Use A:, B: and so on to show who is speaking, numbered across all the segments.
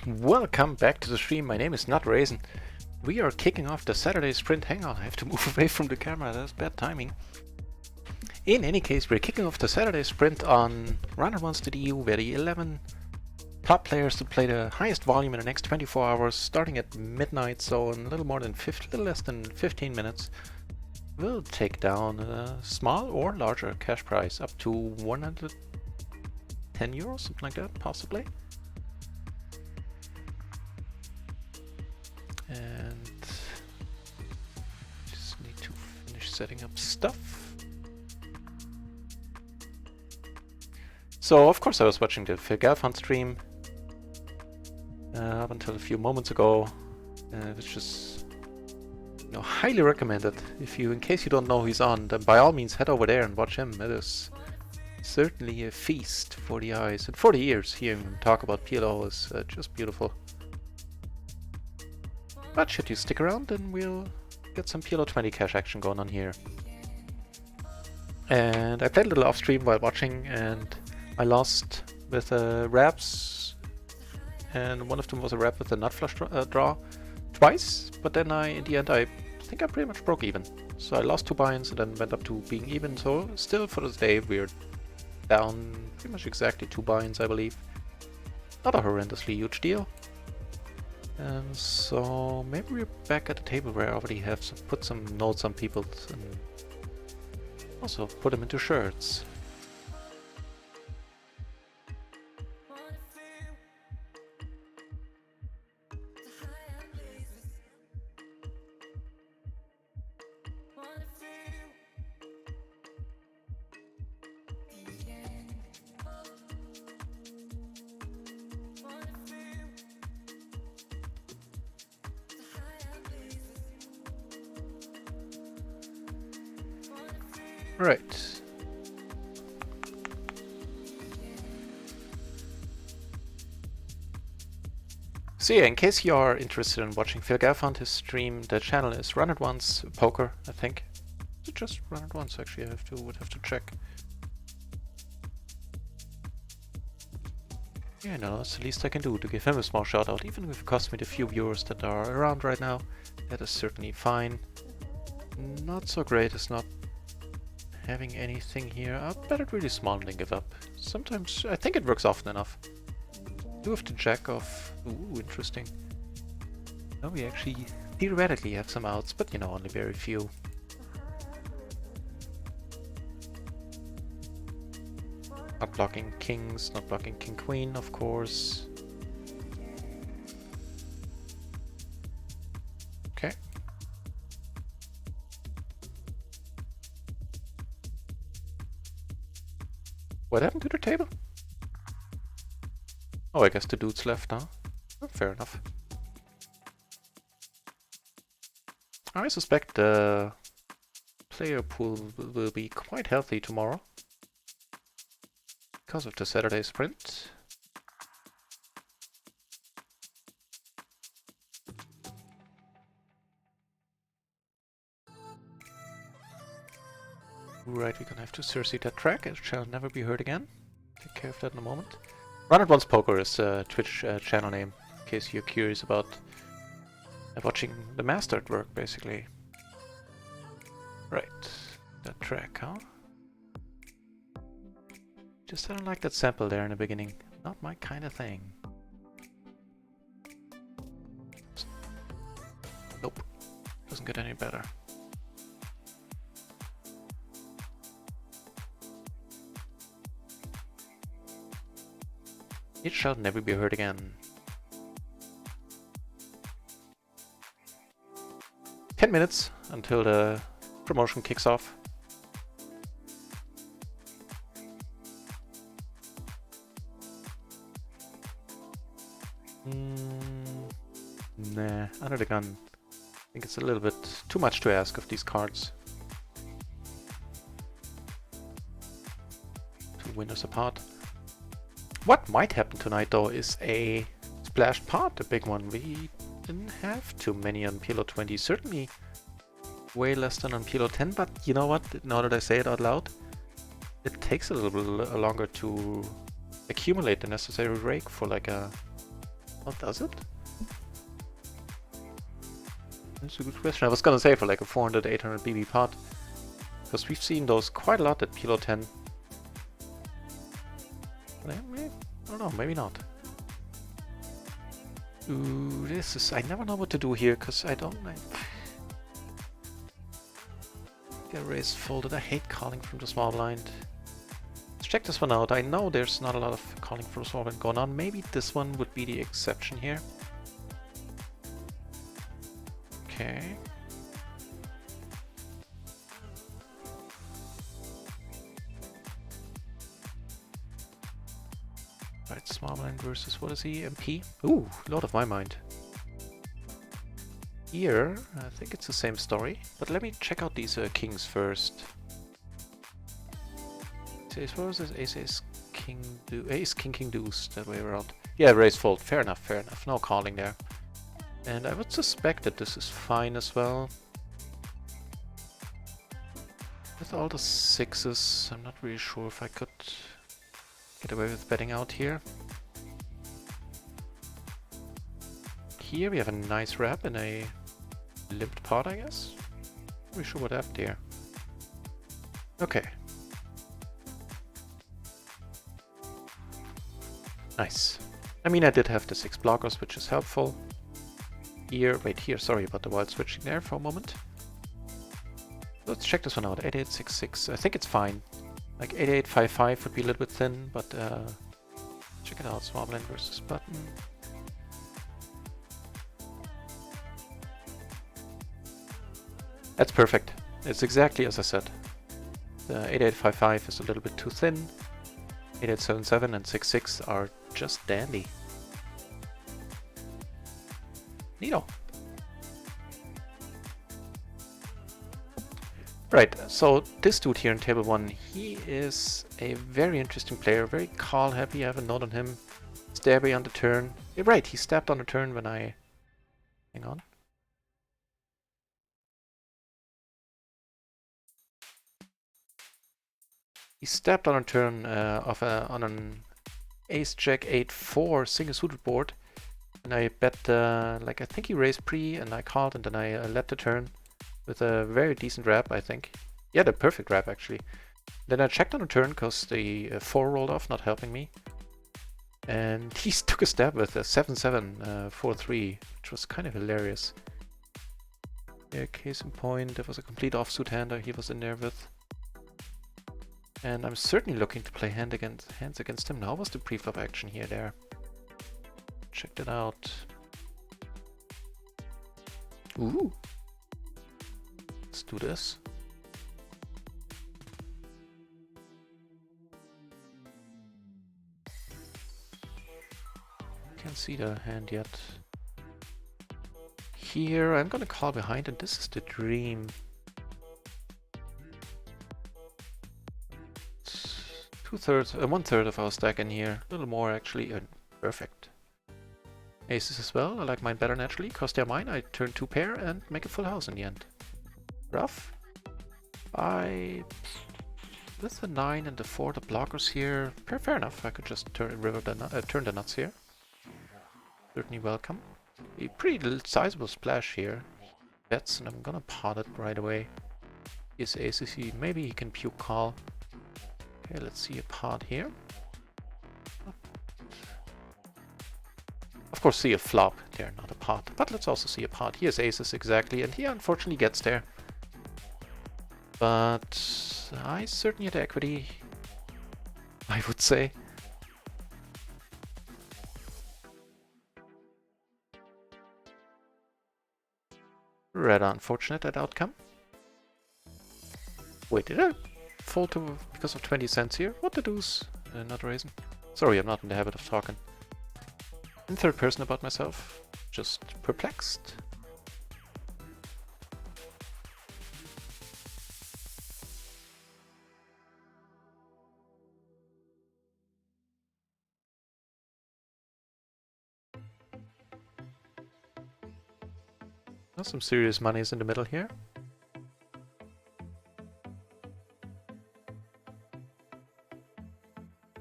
A: Welcome back to the stream. My name is Not Raisin. We are kicking off the Saturday sprint. Hang on, I have to move away from the camera. That's bad timing. In any case, we're kicking off the Saturday sprint on Runner1.eu, where the 11 top players to play the highest volume in the next 24 hours, starting at midnight, so in a little less than 15 minutes, will take down a small or larger cash prize up to 110 euros, something like that, possibly. And just need to finish setting up stuff. So of course I was watching the Phil Galfond stream up until a few moments ago, which is highly recommended. In case you don't know who's on, then by all means head over there and watch him. It is certainly a feast for the eyes and for the ears. Hearing him talk about PLO is just beautiful. But should you stick around, then we'll get some PLO 20 cash action going on here. And I played a little off stream while watching, and I lost with wraps, and one of them was a wrap with a nut flush draw twice, but then in the end I think I pretty much broke even. So I lost 2 buy-ins and then went up to being even, so still for this day we're down pretty much exactly 2 buy-ins, I believe. Not a horrendously huge deal. And so maybe we're back at the table where I already have put some notes on people and also put them into shirts. Right. So yeah, in case you are interested in watching Phil Galfond, his stream, the channel is Run It Once Poker, I think. Is it just Run It Once? Actually, I would have to check. Yeah, no, that's the least I can do to give him a small shout out, even if it costs me the few viewers that are around right now. That is certainly fine. Not so great is not having anything here. I'll bet it really small and then give up. Sometimes I think it works often enough. Do have to jack off. Ooh, interesting. No, we actually theoretically have some outs, but only very few. Not blocking kings, not blocking king queen, of course. Okay. What happened to the table? Oh, I guess the dude's left, huh? Oh, fair enough. I suspect the player pool will be quite healthy tomorrow because of the Saturday sprint. Right, we're gonna have to Cersei that track. It shall never be heard again. Take care of that in a moment. Run It Once Poker is a Twitch channel name, in case you're curious about watching the master at work, basically. Right, that track, huh? Just I don't like that sample there in the beginning. Not my kind of thing. Nope, doesn't get any better. It shall never be heard again. 10 minutes until the promotion kicks off. Nah, under the gun. I think it's a little bit too much to ask of these cards. 2 winners apart. What might happen tonight though is a splashed pot, a big one. We didn't have too many on PLO 20, certainly way less than on PLO 10, but you know what, now that I say it out loud, it takes a little bit longer to accumulate the necessary rake for like a Oh, does it? That's a good question. I was gonna say for like a 400, 800 BB pot. Because we've seen those quite a lot at PLO 10. But I don't know, maybe not. Ooh, this is... I never know what to do here, because I don't... Get raised folded. I hate calling from the small blind. Let's check this one out. I know there's not a lot of calling from small blind going on. Maybe this one would be the exception here. Okay. Right, small blind versus what is he? MP? Ooh, Lord of my mind. Here, I think it's the same story, but let me check out these kings first. Ace versus ace king ace king king deuce, that way around. Yeah, raise fold. Fair enough, fair enough. No calling there. And I would suspect that this is fine as well. With all the sixes, I'm not really sure if I could get away with betting out here. Here we have a nice wrap in a limped pot, I guess. Not really sure what happened here. Okay. Nice. I mean, I did have the 6 blockers, which is helpful. Here, wait, here, sorry about the wild switching there for a moment. Let's check this one out. 8866. I think it's fine. Like 8855 would be a little bit thin, but check it out. Small blind versus button. That's perfect. It's exactly as I said. The 8855 is a little bit too thin. 8877 and 66 are just dandy. Neato. Right, so this dude here in table 1, he is a very interesting player, very call happy. I have a note on him. Stabby on the turn. Yeah, right, he stabbed on the turn when I... Hang on. He stabbed on a turn on an ace jack 8-4 single suited board. And I bet, like I think he raised pre and I called and then I led the turn with a very decent wrap, I think. Yeah, the perfect wrap actually. Then I checked on the turn because the 4 rolled off, not helping me. And he took a stab with a 7-7 4-3, which was kind of hilarious. Yeah, case in point, there was a complete offsuit hander he was in there with. And I'm certainly looking to play hands against him. Now was the preflop action here there. Checked it out. Ooh. Let's do this. Can't see the hand yet. Here I'm gonna call behind and this is the dream. 2/3, 1/3 of our stack in here. A little more actually. Perfect. Aces as well. I like mine better naturally. Because they're mine, I turn 2 pair and make a full house in the end. Rough. With the 9 and the 4, the blockers here. Fair enough. I could just turn the nuts here. Certainly welcome. A pretty sizable splash here. Bets and I'm gonna pot it right away. His aces, maybe he can puke call. Okay, let's see a pot here. Of course, see a flop there, not a pot. But let's also see a pot. He has aces exactly, and he unfortunately gets there. But I certainly had equity, I would say. Rather unfortunate, that outcome. Wait, did I fold to because of 20 cents here? What the deuce? Not raising. Sorry, I'm not in the habit of talking in third person about myself. Just perplexed. Well, some serious money is in the middle here.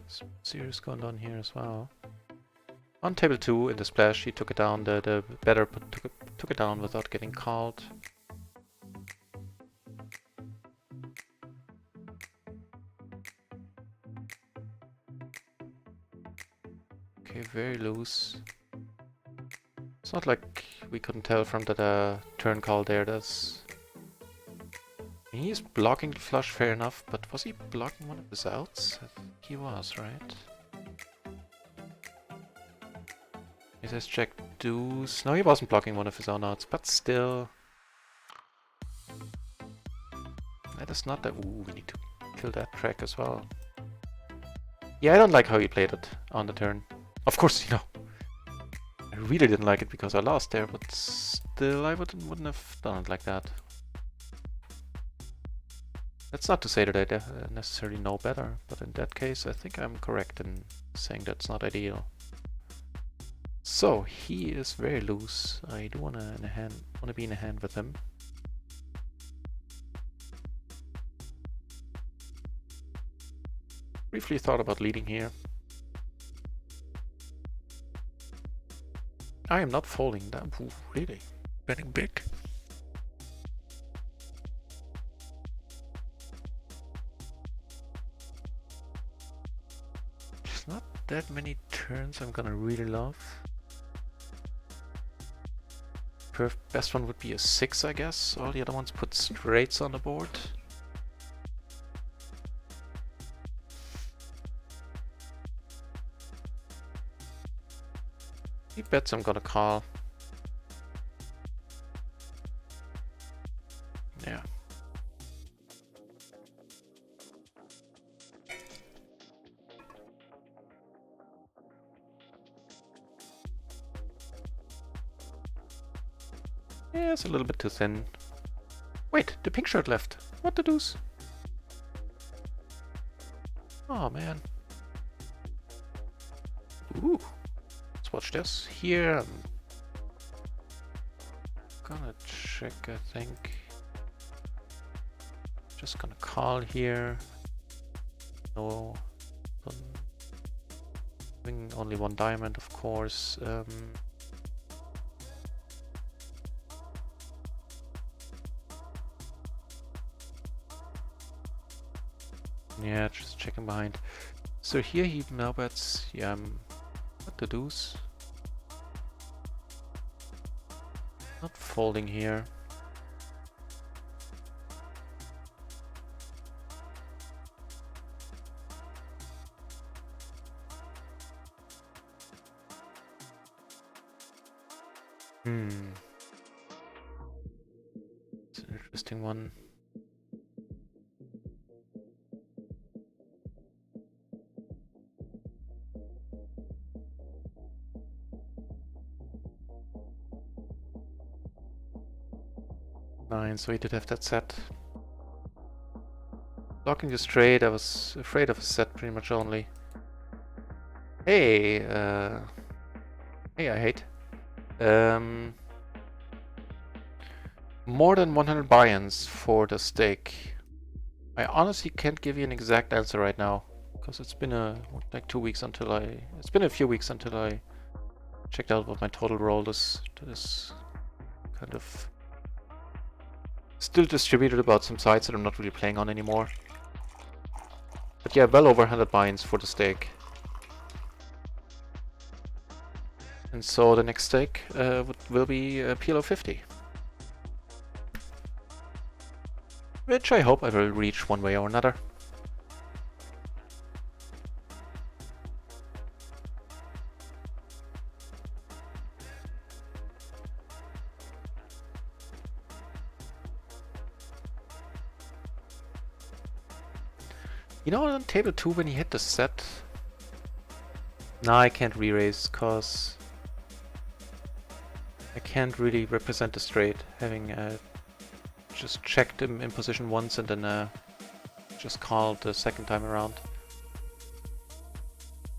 A: Some serious going on here as well. On table 2 in the splash, he took it down. The better took it down without getting called. Okay, very loose. It's not like we couldn't tell from the turn call there. He's blocking the flush, fair enough, but was he blocking one of his outs? I think he was, right? He says check deuce. No, he wasn't blocking one of his own outs, but still. That is not that. Ooh, we need to kill that track as well. Yeah, I don't like how he played it on the turn. Of course, you know. I really didn't like it because I lost there, but still I wouldn't have done it like that. That's not to say that I necessarily know better, but in that case I think I'm correct in saying that's not ideal. So he is very loose. I do wanna be in a hand with him. Briefly thought about leading here. I am not folding that. Ooh, really? Betting big? There's not that many turns I'm gonna really love. Best one would be a 6, I guess. All the other ones put straights on the board. He bets I'm gonna call. Yeah. Yeah, it's a little bit too thin. Wait, the pink shirt left. What the deuce? Oh man. Ooh. Let's watch this. Here, I'm gonna check, I think. Just gonna call here. No. Having only one diamond, of course. Yeah, just checking behind. So here he now bets, yeah, what the deuce? Not folding here. It's an interesting one. So he did have that set. Blocking the straight, I was afraid of a set pretty much only. Hey, hey, I hate. More than 100 buy-ins for the stake. I honestly can't give you an exact answer right now, because it's been like 2 weeks until it's been a few weeks until I checked out what my total roll is to this kind of still distributed about some sites that I'm not really playing on anymore. But yeah, well over 100 buy-ins for the stake. And so the next stake will be PLO 50. Which I hope I will reach one way or another. You know, on table 2 when he hit the set... Nah, I can't re-raise, cause... I can't really represent the straight, having just checked him in position once and then just called the second time around.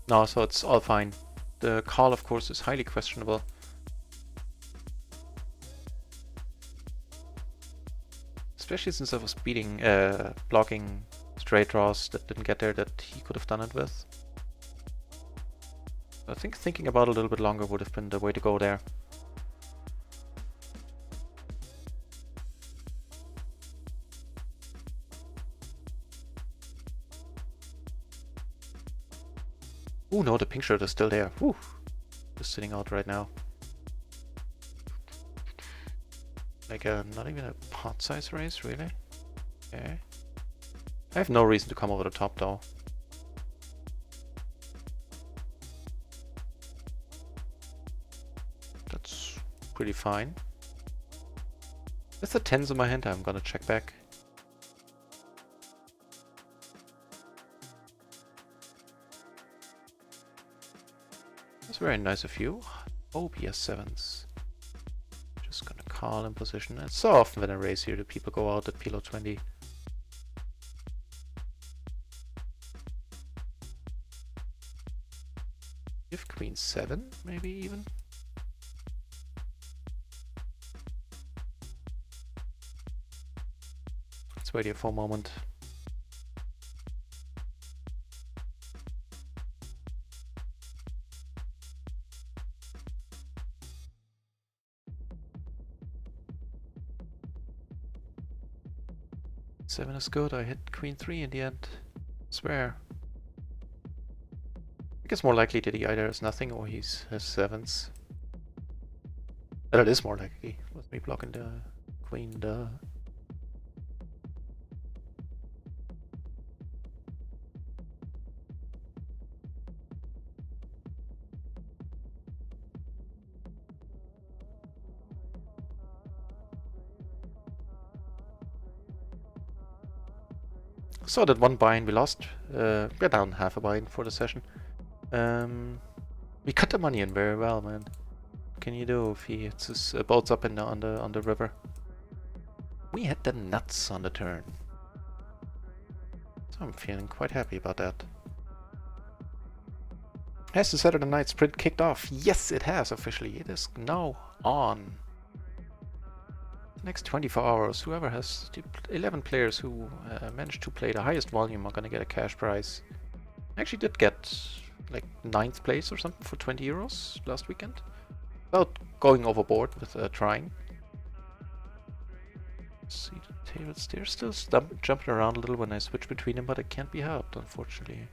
A: No, so it's all fine. The call, of course, is highly questionable. Especially since I was blocking straight draws that didn't get there that he could have done it with. I think thinking about it a little bit longer would have been the way to go there. Oh no, the pink shirt is still there. Whew. Just sitting out right now. Like not even a pot size race, really? Okay. I have no reason to come over the top though. That's pretty fine. With the 10s in my hand, I'm gonna check back. That's very nice of you. OBS 7s. Just gonna call in position. It's so often when I race here, the people go out at PLO 20. Give Queen 7, maybe even. Let's wait here for a moment. Seven is good. I hit Queen 3 in the end. Swear. I guess more likely that he either has nothing or he's has 7s. But it is more likely with me blocking the Queen. Duh. So that one bind we lost. We're down half a bind for the session. We cut the money in very well, man. What can you do if he hits his boats up in the, on the river? We had the nuts on the turn. So I'm feeling quite happy about that. Has the Saturday night sprint kicked off? Yes, it has officially. It is now on. Next 24 hours, whoever has 11 players who managed to play the highest volume are gonna get a cash prize. I actually did get like 9th place or something for 20 euros last weekend. Without going overboard with trying. See the tables, they're still jumping around a little when I switch between them, but it can't be helped, unfortunately.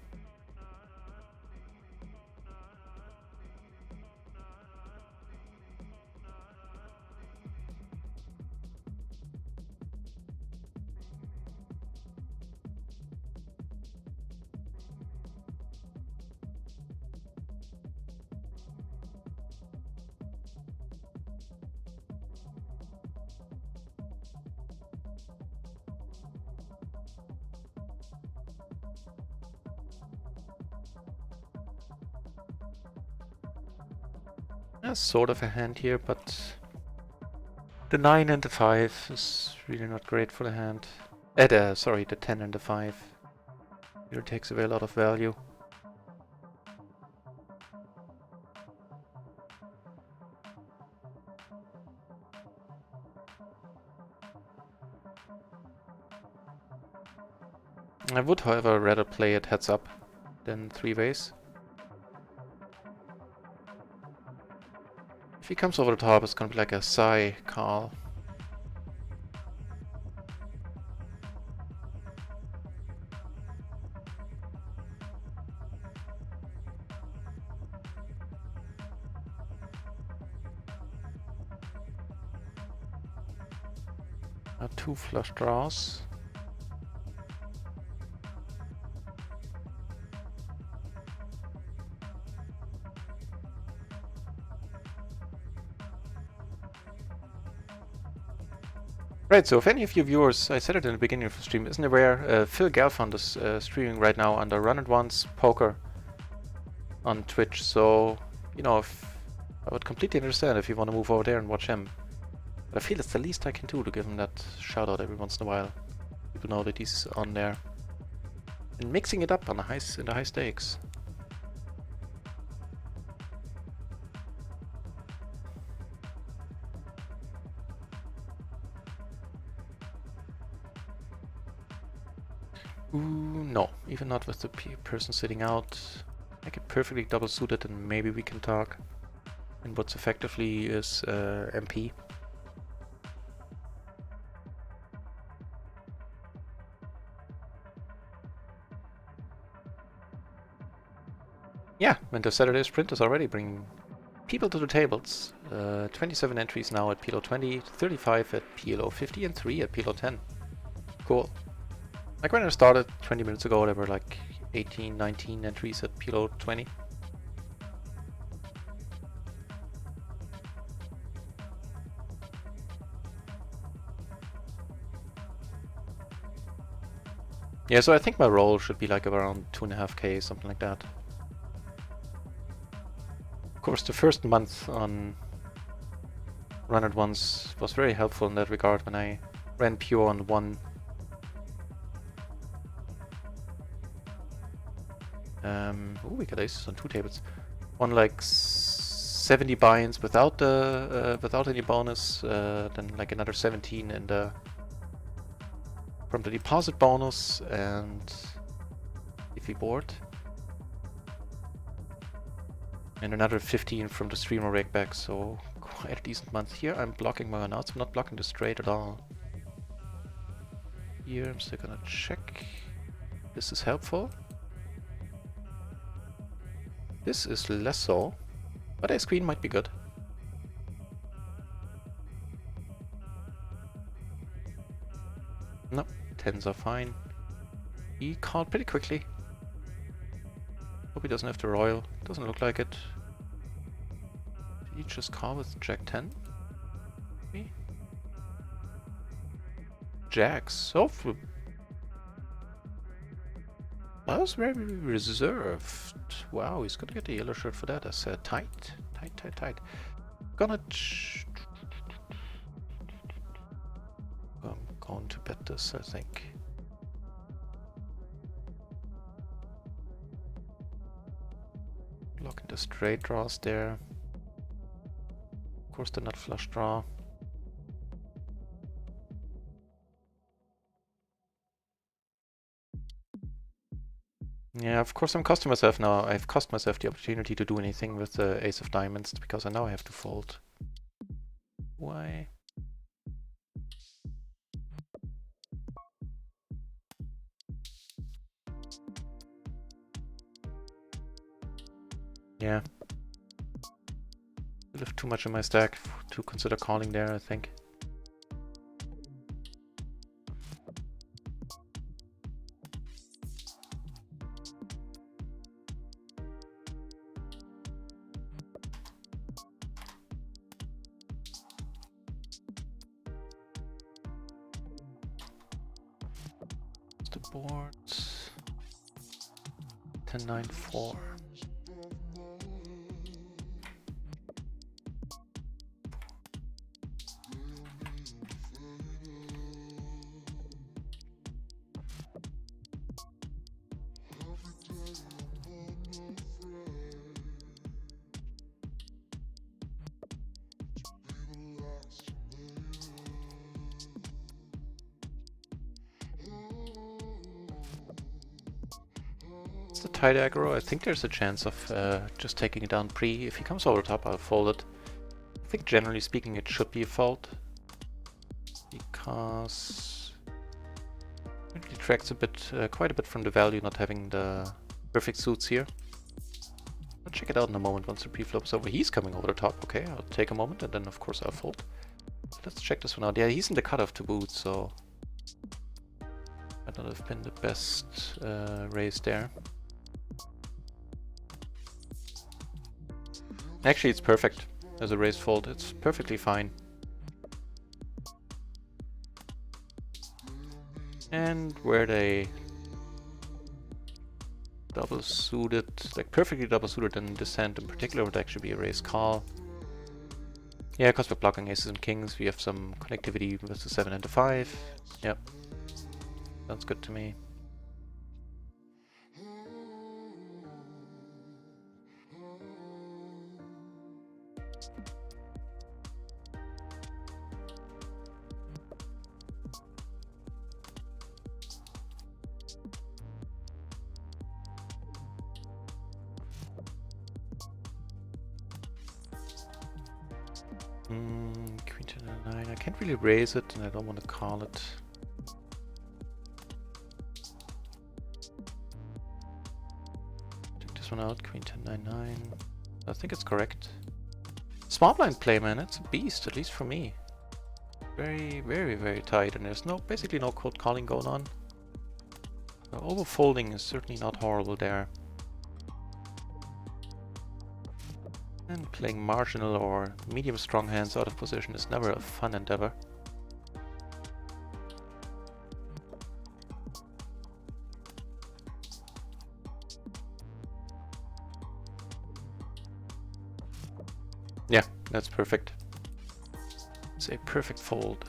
A: Sort of a hand here, but the 9 and the 5 is really not great for the hand. Sorry, the 10 and the 5. Here takes away a lot of value. I would, however, rather play it heads up than 3 ways. If he comes over the top, it's gonna be like a Psy call. Two flush draws. Right, so if any of you viewers, I said it in the beginning of the stream, isn't aware, Phil Galfond is streaming right now under Run It Once Poker on Twitch, so, you know, I would completely understand if you want to move over there and watch him. But I feel it's the least I can do to give him that shout out every once in a while. People know that he's on there. And mixing it up on the in the high stakes. Ooh, no, even not with the person sitting out. Make it perfectly double suited and maybe we can talk. And what's effectively is MP. Yeah, and the Saturday sprint is already bringing people to the tables. 27 entries now at PLO 20, 35 at PLO 50 and 3 at PLO 10. Cool. Like when I started 20 minutes ago, there were like 18, 19 entries at PLO 20. Yeah, so I think my roll should be like around 2.5k, something like that. Of course, the first month on Run It Once was very helpful in that regard when I ran pure on one. We got aces on 2 tables. On like 70 buy-ins without the without any bonus, then like another 17 in the from the deposit bonus and if we board. And another 15 from the streamer rake back, so quite a decent month here. I'm blocking my runouts, I'm not blocking the straight at all. Here I'm still gonna check. This is helpful. This is less so, but ace queen might be good. No, 10s are fine. He called pretty quickly. Hope he doesn't have the royal. Doesn't look like it. Did he just call with Jack 10? Maybe? Jacks. Oh, that was very reserved. Wow, he's gonna get the yellow shirt for that. That's tight. Tight. Gonna I'm going to bet this, I think. Blocking the straight draws there. Of course the nut flush draw. Yeah, of course I'm cost myself now. I've cost myself the opportunity to do anything with the ace of diamonds because I know I have to fold. Why? Yeah. I left too much in my stack to consider calling there, I think. The boards 10-9-4. It's the tight aggro. I think there's a chance of just taking it down pre. If he comes over top, I'll fold it. I think generally speaking it should be a fold. Because it detracts a bit, quite a bit from the value not having the perfect suits here. I'll check it out in a moment once the pre-flop's over. He's coming over the top. Okay, I'll take a moment and then of course I'll fold. Let's check this one out. Yeah, he's in the cutoff to boot, so might not have been the best raise there. Actually, it's perfect as a raise fold. It's perfectly fine. And where they double suited, like perfectly double suited in descent in particular, would actually be a raise call. Yeah, because we're blocking aces and kings, we have some connectivity with the 7 and the 5. Yep. Sounds good to me. Queen to 9. I can't really raise it, and I don't want to call it. Take this one out. Queen 10 9 9. I think it's correct. Small blind play, man. It's a beast, at least for me. Very, very, very tight, and there's basically no cold calling going on. Overfolding is certainly not horrible there. And playing marginal or medium strong hands out of position is never a fun endeavor. Yeah, that's perfect. It's a perfect fold.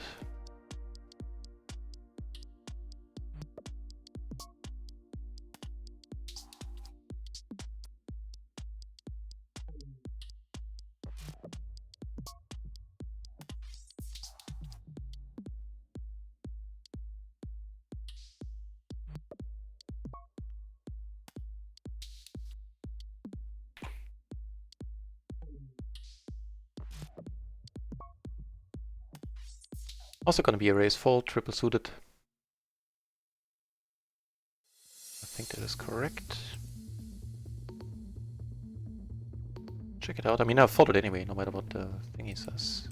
A: Also gonna be a raise fold, triple suited. I think that is correct. Check it out. I mean, I've folded anyway, no matter what the thingy says.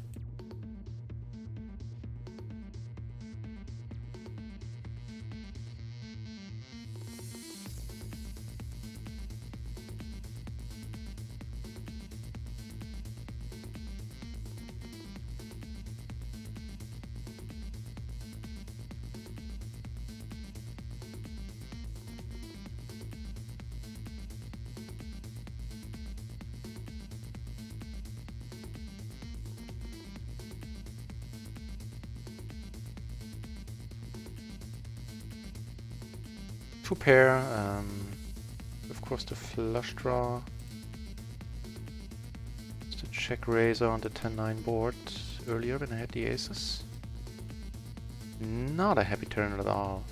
A: Two pair, of course the flush draw. Just a check raiser on the 10-9 board earlier when I had the aces. Not a happy turn at all.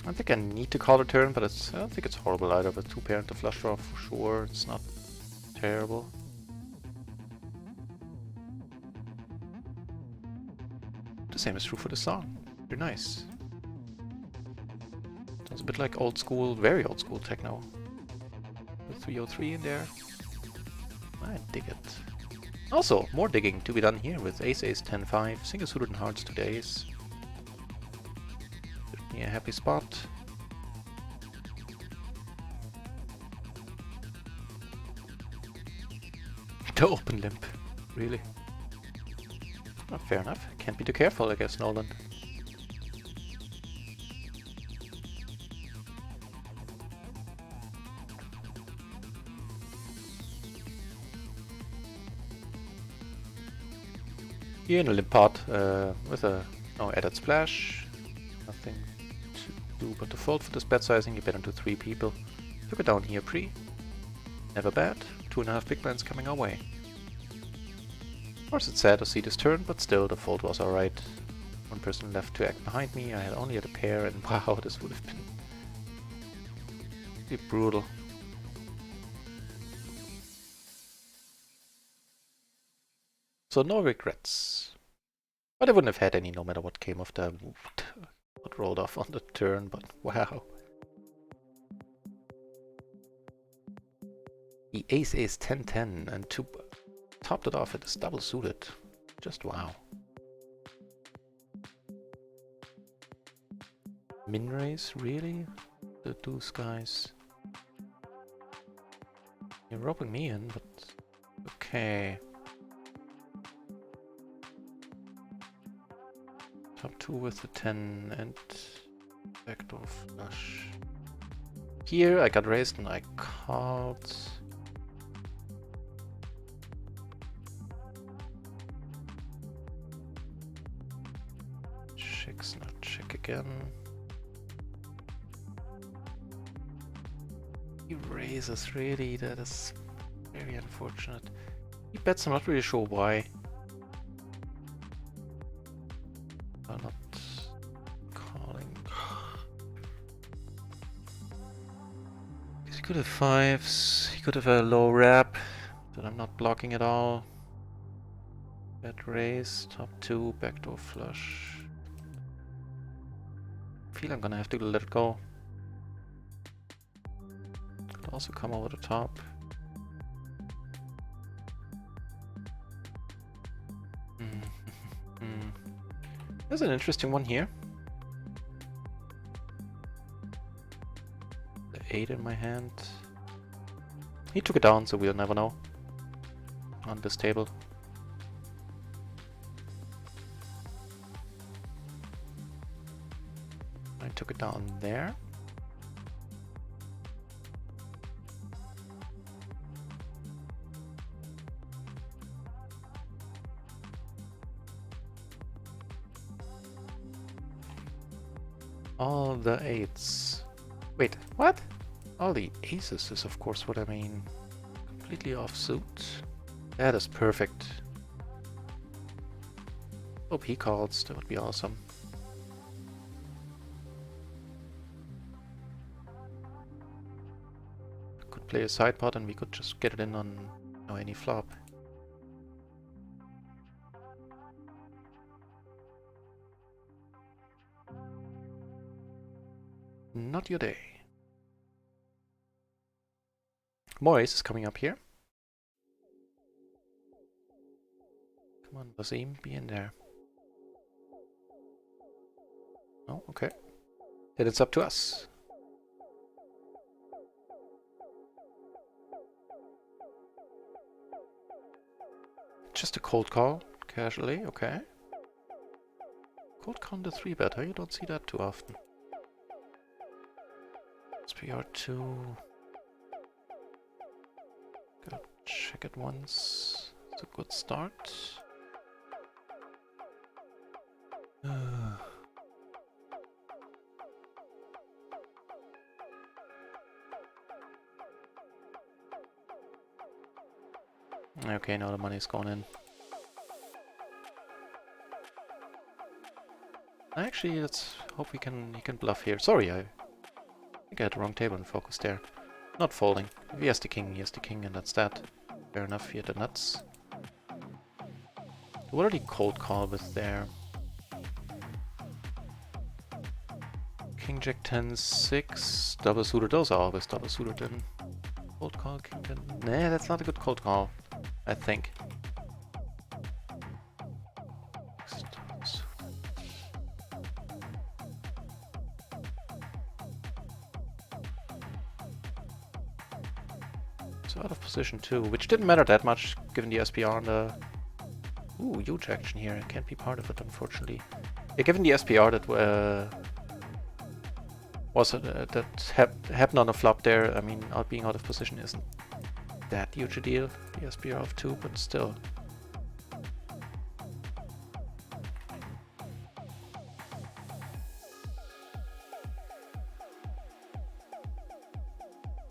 A: I think I need to call a turn, but I don't think it's horrible either. But two pair and the flush draw for sure. It's not terrible. The same is true for the song. Very nice. Sounds a bit like old school, very old school techno. The 303 in there. I dig it. Also, more digging to be done here with ace ace 10-5, single suited and hearts to the ace. A happy spot. The open limp, really? Oh, fair enough. Can't be too careful, I guess, Nolan. Here in a limp pot with a no added splash. Nothing to do but to fold for this bet sizing. You bet into 3 people. Took it down here pre. Never bad. 2.5 big blinds coming our way. Of course it's sad to see this turn, but still the fold was alright. One person left to act behind me. I had only had a pair, and wow, this would have been pretty brutal. So no regrets. But I wouldn't have had any no matter what came of the what rolled off on the turn, but wow. The ace ace 10-10 and topped it off at this double suited. Just wow. Min raise, really? The deuce guys. You're roping me in, but okay. Top 2 with the 10 and backdoor flush. Here I got raised and I called. Check's not check again. He raises, really, that is very unfortunate. He bets, I'm not really sure why. Not could have fives. He could have a low rep that I'm not blocking at all. Bet raise, top two, backdoor flush. I feel I'm gonna have to let it go. Could also come over the top. There's an interesting one here. The 8 in my hand. He took it down, so we'll never know on this table. I took it down there. All the 8s. Wait, what? All the aces is of course what I mean. Completely off suit. That is perfect. Hope he calls, that would be awesome. Could play a side pot and we could just get it in on any flop. Not your day. More aces coming up here. Come on, Basim, be in there. Oh, okay. Then it's up to us. Just a cold call, casually, okay. Cold call the 3-bet, huh? You don't see that too often. SPR2. Go check it once. It's a good start. Okay, now the money's gone in. Actually, let's hope he can bluff here. Sorry, I think I had the wrong table and focus there. Not folding. If he has the king, he has the king, and that's that. Fair enough, he had the nuts. What did he cold call with there? King, jack, 10, 6, double suited. Those are always double suited then. Cold call, king, 10. Nah, that's not a good cold call, I think. So out of position too, which didn't matter that much given the SPR and the... Ooh, huge action here. I can't be part of it, unfortunately. Yeah, given the SPR that happened on a flop there, I mean, being out of position isn't that huge a deal. The SPR of 2, but still.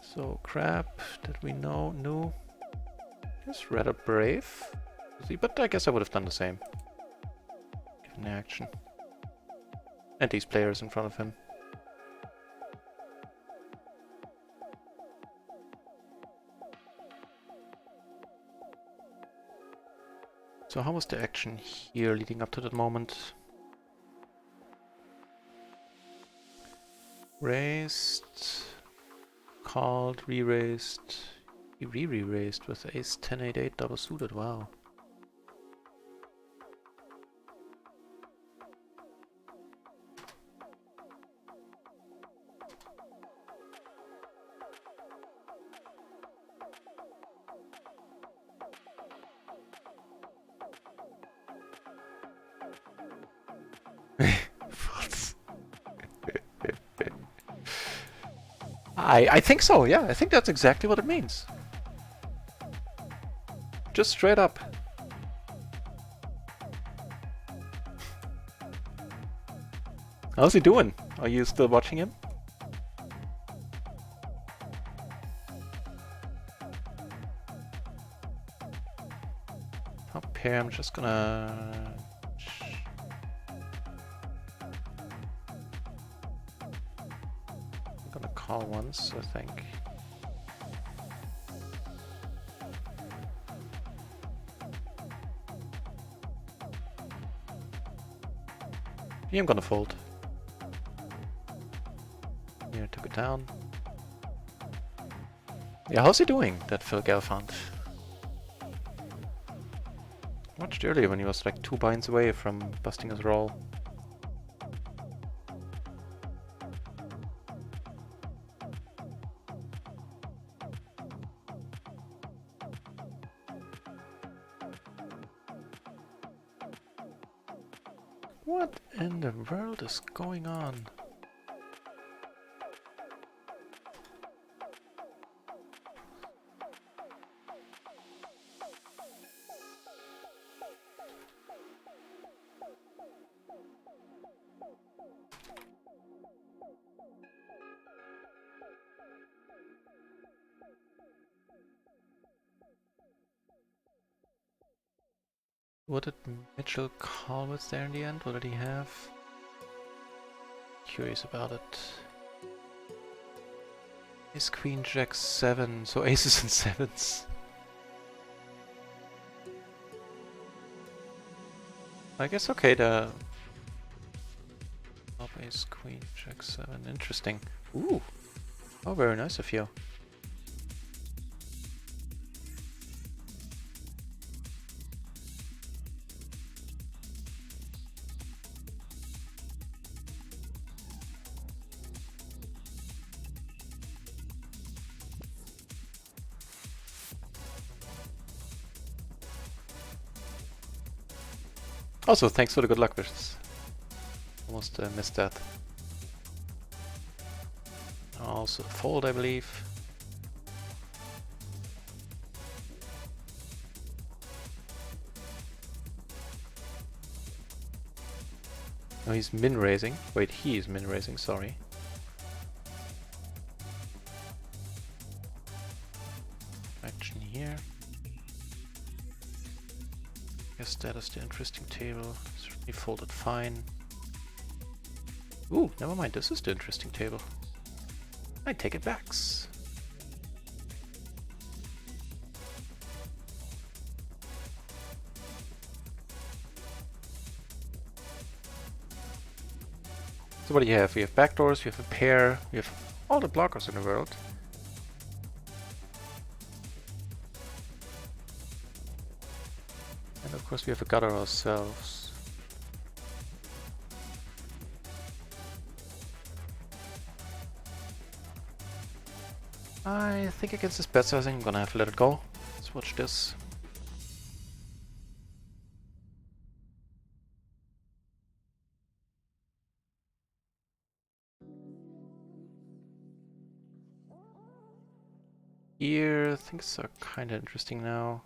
A: So crab that we know knew is rather brave. But I guess I would have done the same. Given the action. And these players in front of him. So how was the action here leading up to that moment? Raised, called, re-raised. He re-raised with ace 10, 8, 8 double suited, wow. I think so, yeah. I think that's exactly what it means. Just straight up. How's he doing? Are you still watching him? Top pair, I'm just gonna... I'm gonna call once, I think. Yeah, I'm gonna fold. Here, took it down. Yeah, how's he doing, that Phil Gelfand? Watched earlier when he was like 2 binds away from busting his roll. What in the world is going on? What did Mitchell call with there in the end? What did he have? Curious about it. Ace, Queen, Jack, 7, so aces and 7s. I guess okay, the top Ace, Queen, Jack, 7, interesting. Ooh, oh, very nice of you. Also, thanks for the good luck wishes. Almost missed that. Also fold, I believe. No, he's min raising. Wait, he is min raising, sorry. Action here. Guess that is the interesting table. Certainly folded fine. Ooh, never mind, this is the interesting table. I take it backs. So what do you have? We have backdoors, we have a pair, we have all the blockers in the world. And of course we have a gutter ourselves. I think against this bet sizing I'm gonna have to let it go. Let's watch this. Here things are kinda interesting now.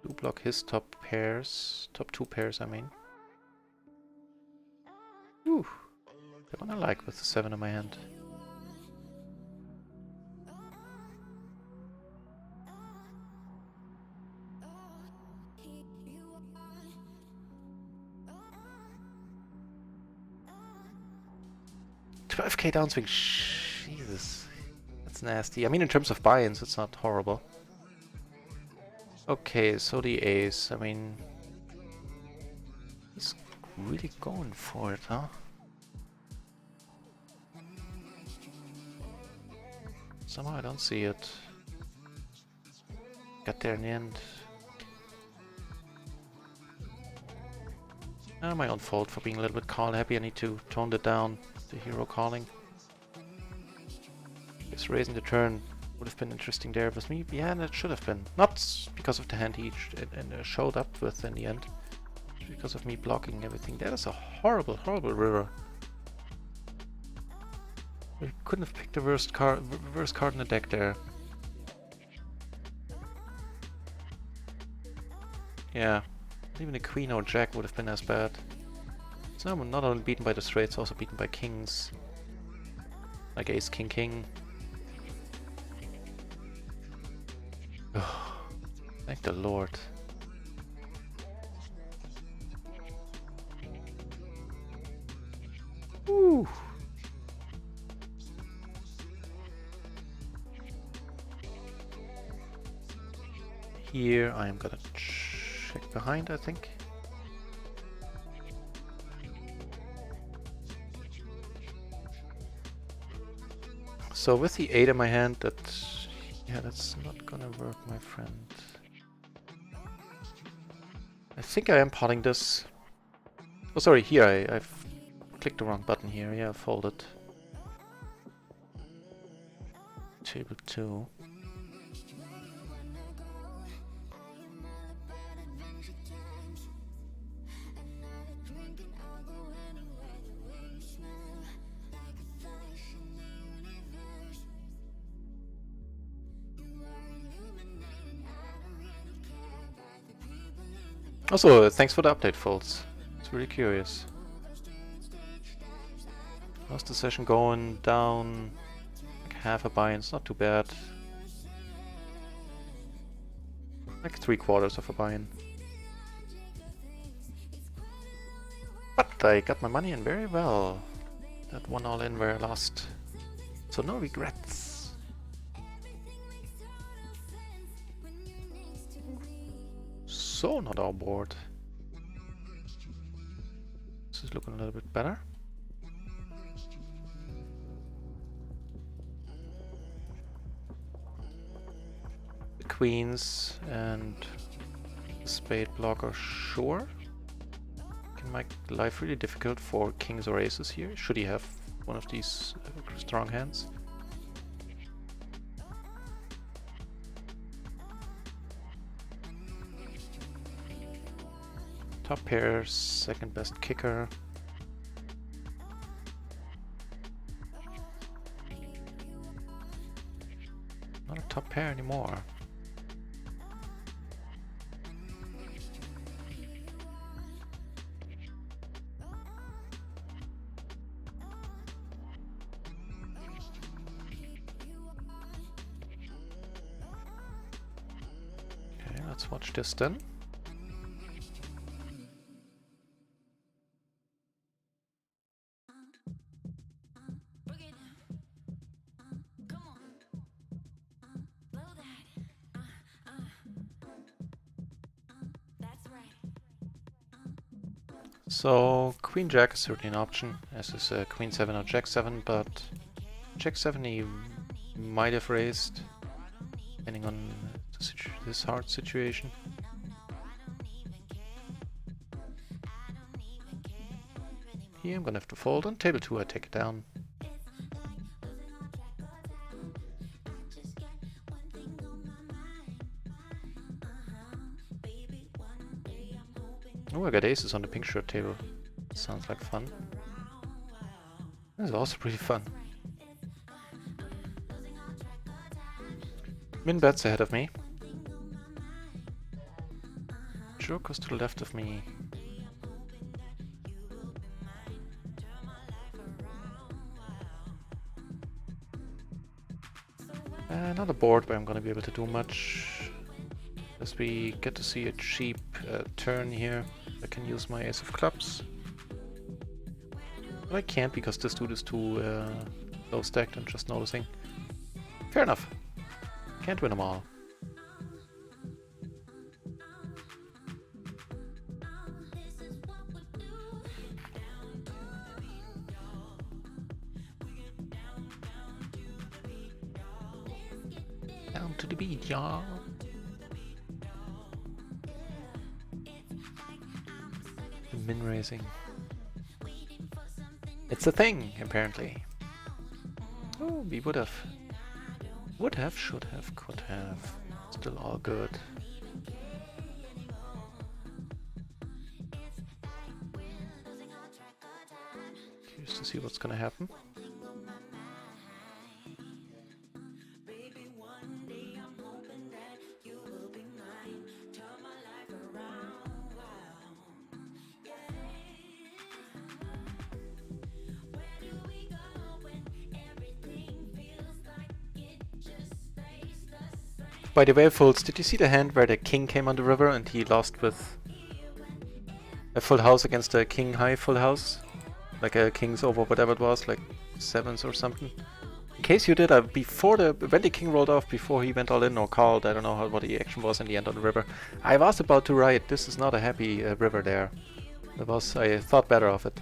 A: Do block his top pairs. Top 2 pairs, I mean. Ooh. The one I like with the 7 in my hand. $12k downswing. Jesus. That's nasty. I mean, in terms of buy-ins, it's not horrible. Okay, so the ace. I mean, he's really going for it, huh? Somehow I don't see it. Got there in the end. My own fault for being a little bit call happy. I need to tone it down. The hero calling. Guess raising the turn would have been interesting there with me. Yeah, and it should have been. Not because of the hand he showed up with in the end. Because of me blocking everything. That is a horrible, horrible river. We couldn't have picked the worst card in the deck there. Yeah, even a queen or jack would have been as bad. So I'm not only beaten by the straights, also beaten by kings. Like ace, king, king. Oh, thank the Lord. Woo! Here I am gonna check behind, I think. So with the 8 in my hand, yeah, that's not gonna work, my friend. I think I am potting this. Oh, sorry, here I've clicked the wrong button here. Yeah, folded. Table 2. Also, thanks for the update, folks. It's really curious. How's the session going? Down like half a buy-in. It's not too bad. Like 3/4 of a buy-in. But I got my money in very well. That one all in where I lost. So no regrets. So not all bored. This is looking a little bit better. The queens and the spade block are sure. Can make life really difficult for kings or aces here. Should he have one of these strong hands? Top pair, second best kicker. Not a top pair anymore. Okay, let's watch this then. So Queen Jack is certainly an option, as is Queen 7 or Jack 7, but Jack 7 he might have raised, depending on this hard situation. Here I'm gonna have to fold. On table 2 I take it down. Oh, I got aces on the pink shirt table. Sounds like fun. This is also pretty fun. Min bets ahead of me. Joker's to the left of me. Not a board where I'm gonna be able to do much. As we get to see a cheap turn here, I can use my ace of clubs. But I can't because this dude is too low stacked, I'm just noticing. Fair enough. Can't win them all. Down to the beat, y'all. Min raising. It's a thing, apparently. Oh, we would have. Would have, should have, could have. Still all good. Curious to see what's gonna happen. By the way, folks, did you see the hand where the king came on the river and he lost with a full house against a king high full house? Like a king's over whatever it was, like sevens or something. In case you did, when the king rolled off, before he went all in or called, I don't know what the action was in the end on the river. I was about to write, this is not a happy river there. I thought better of it.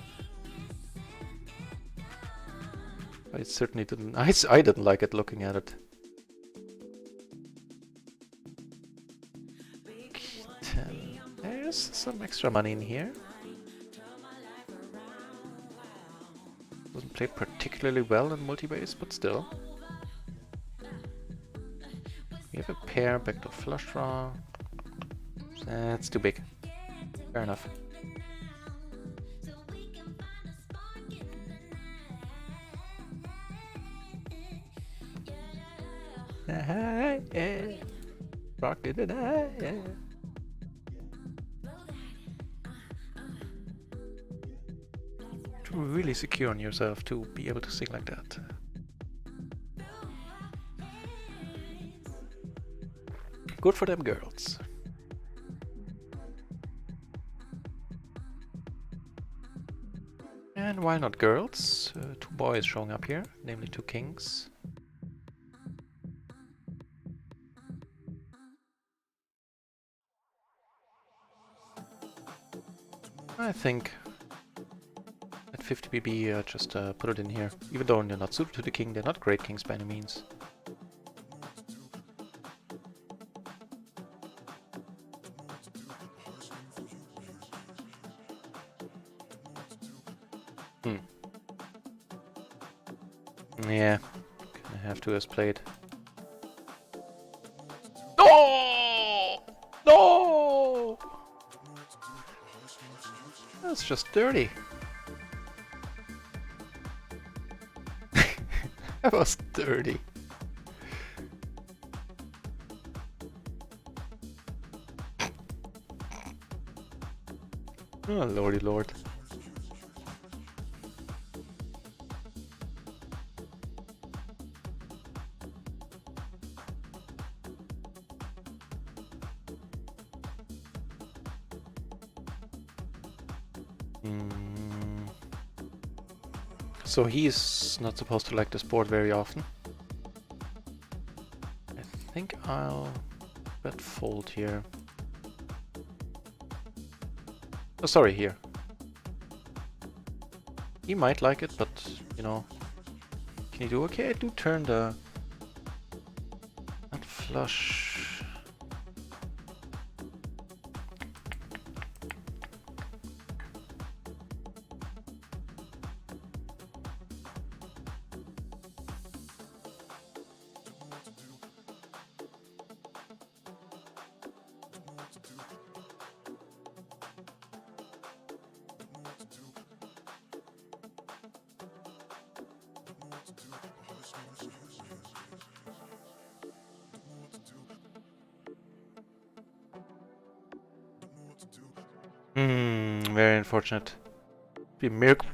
A: I certainly didn't. I didn't like it looking at it. 10. There's some extra money in here. Doesn't play particularly well in multi-base, but still. We have a pair, backdoor flush draw. That's too big. Fair enough. Rockin' tonight. To really secure on yourself to be able to sing like that. Good for them girls. And why not girls? 2 boys showing up here, namely 2 kings. I think at 50 BB just put it in here. Even though they're not suited to the king, they're not great kings by any means. Yeah, gonna have to as played. No! No! That's just dirty. That was dirty. Oh, lordy lord. So he's not supposed to like this board very often. I think I'll bet fold here. Oh, sorry, here. He might like it, but, you know, can you do okay? I do turn the nut flush. Very unfortunate. Be a miracle.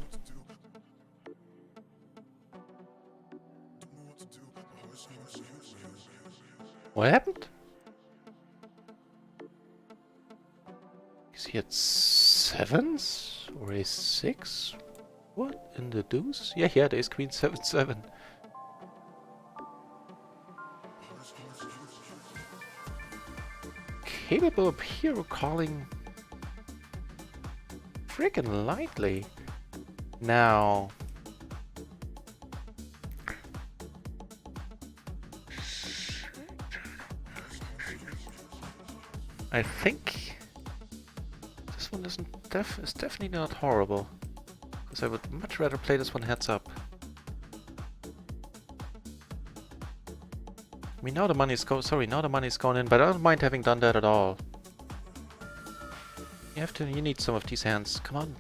A: What happened? Is he at 7s? Or a 6? What in the deuce? Yeah, he had ace queen 7-7. Capable of hero calling freaking lightly. Now, I think this one is definitely not horrible, because I would much rather play this one heads up. I mean, now the money's now the money's gone in, but I don't mind having done that at all. You need some of these hands. Come on.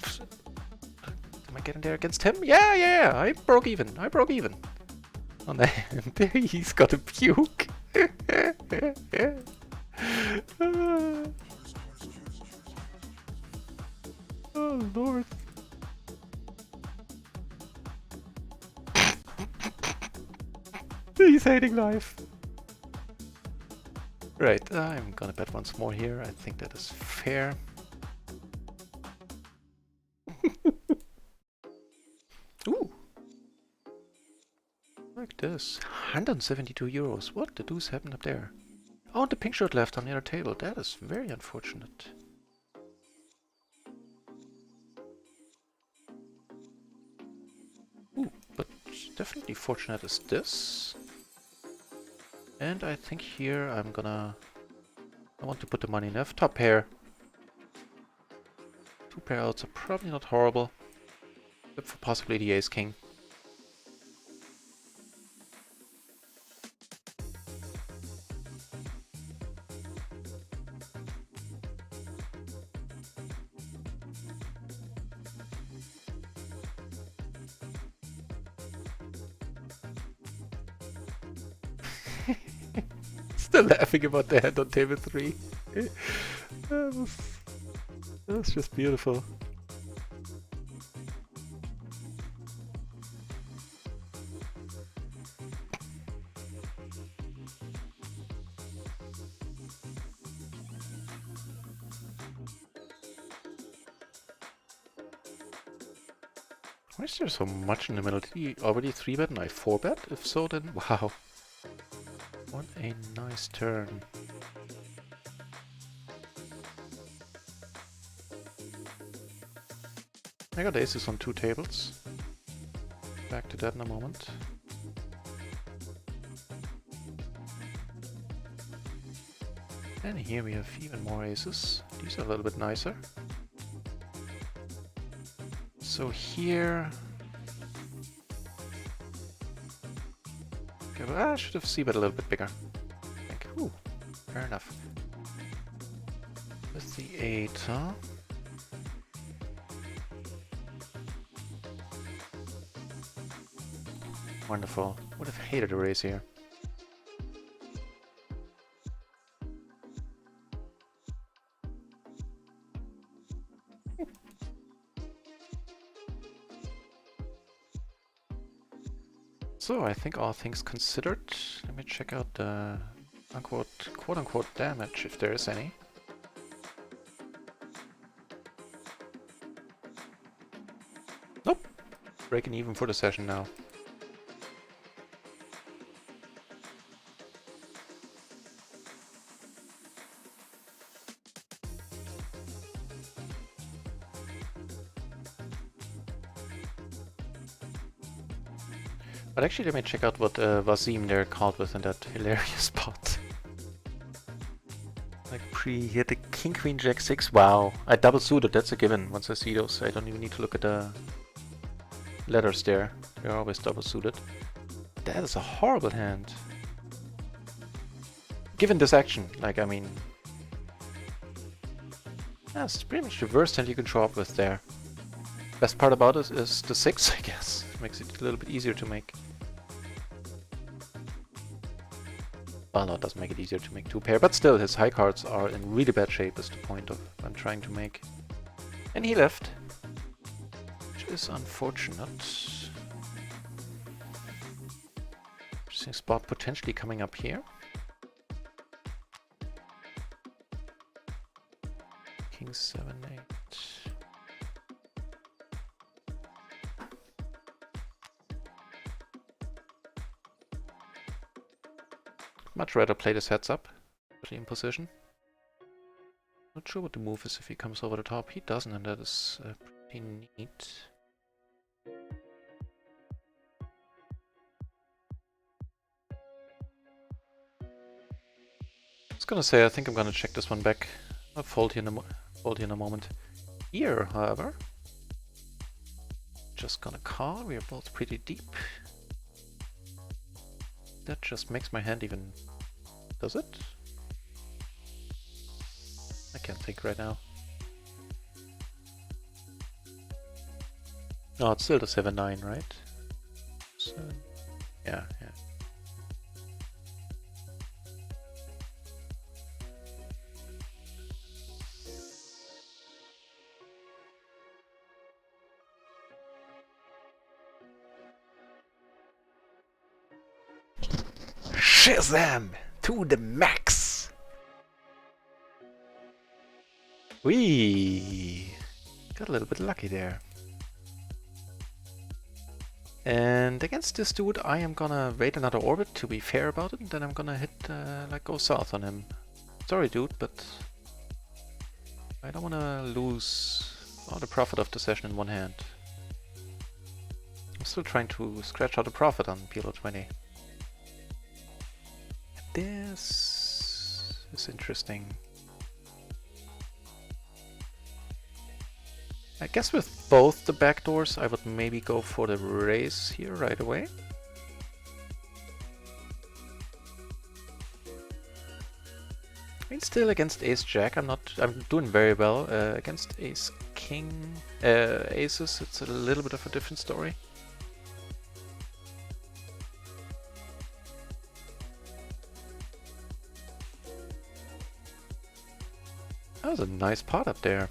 A: Am I getting there against him? Yeah, I broke even. On the hand there, he's got a puke. Oh, Lord. He's hating life. Right, I'm gonna bet once more here. I think that is fair. Ooh. Like this. 172 euros. What the deuce happened up there? Oh, and the pink shirt left on the other table. That is very unfortunate. Ooh, but definitely fortunate is this. And I think here I want to put the money in F. Top pair. 2 pair outs are probably not horrible. Except for possibly the ace king. Still laughing about the hand on table 3. that was just beautiful. Why is there so much in the middle? Did he already 3-bet and I 4-bet? If so, then wow. What a nice turn. I got aces on 2 tables. Back to that in a moment. And here we have even more aces. These are a little bit nicer. So here... Okay, well, I should have c-bet a little bit bigger. I think. Ooh, fair enough. With the 8, huh? Wonderful. Would have hated a raise here. So I think all things considered, let me check out the quote-unquote damage, if there is any. Nope. Breaking even for the session now. But actually, let me check out what Wasim there called with in that hilarious spot. Like he hit the king, queen, jack, 6. Wow, I double suited. That's a given. Once I see those, I don't even need to look at the letters there. They're always double suited. That is a horrible hand. Given this action, like I mean, that's pretty much the worst hand you can show up with there. Best part about it is the 6, I guess. Makes it a little bit easier to make. Well, no, it doesn't make it easier to make 2 pair, but still, his high cards are in really bad shape is the point of I'm trying to make. And he left, which is unfortunate. Interesting spot potentially coming up here. King 7, 8. Much rather play this heads up, especially in position. Not sure what the move is if he comes over the top. He doesn't, and that is pretty neat. I was gonna say I think I'm gonna check this one back. I'll fold here in a moment. Here, however, just gonna call. We are both pretty deep. That just makes my hand even... Does it? I can't think right now. No, it's still the 7-9, right? 7. Yeah, yeah. Shazam! To the max! Whee! Got a little bit lucky there. And against this dude, I am gonna wait another orbit to be fair about it, and then I'm gonna hit, like, go south on him. Sorry, dude, but I don't wanna lose all the profit of the session in one hand. I'm still trying to scratch out a profit on PLO 20. This is interesting. I guess with both the backdoors, I would maybe go for the raise here right away. I mean, still against Ace Jack, I'm doing very well. Against Ace King, Aces, it's a little bit of a different story. That was a nice pot up there.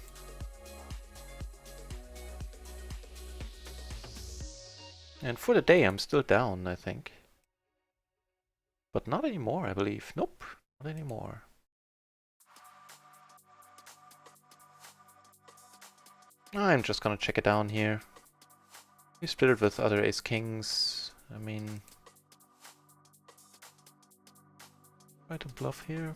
A: And for the day, I'm still down, I think. But not anymore, I believe. Nope, not anymore. I'm just gonna check it down here. We split it with other ace kings. I mean, try to bluff here.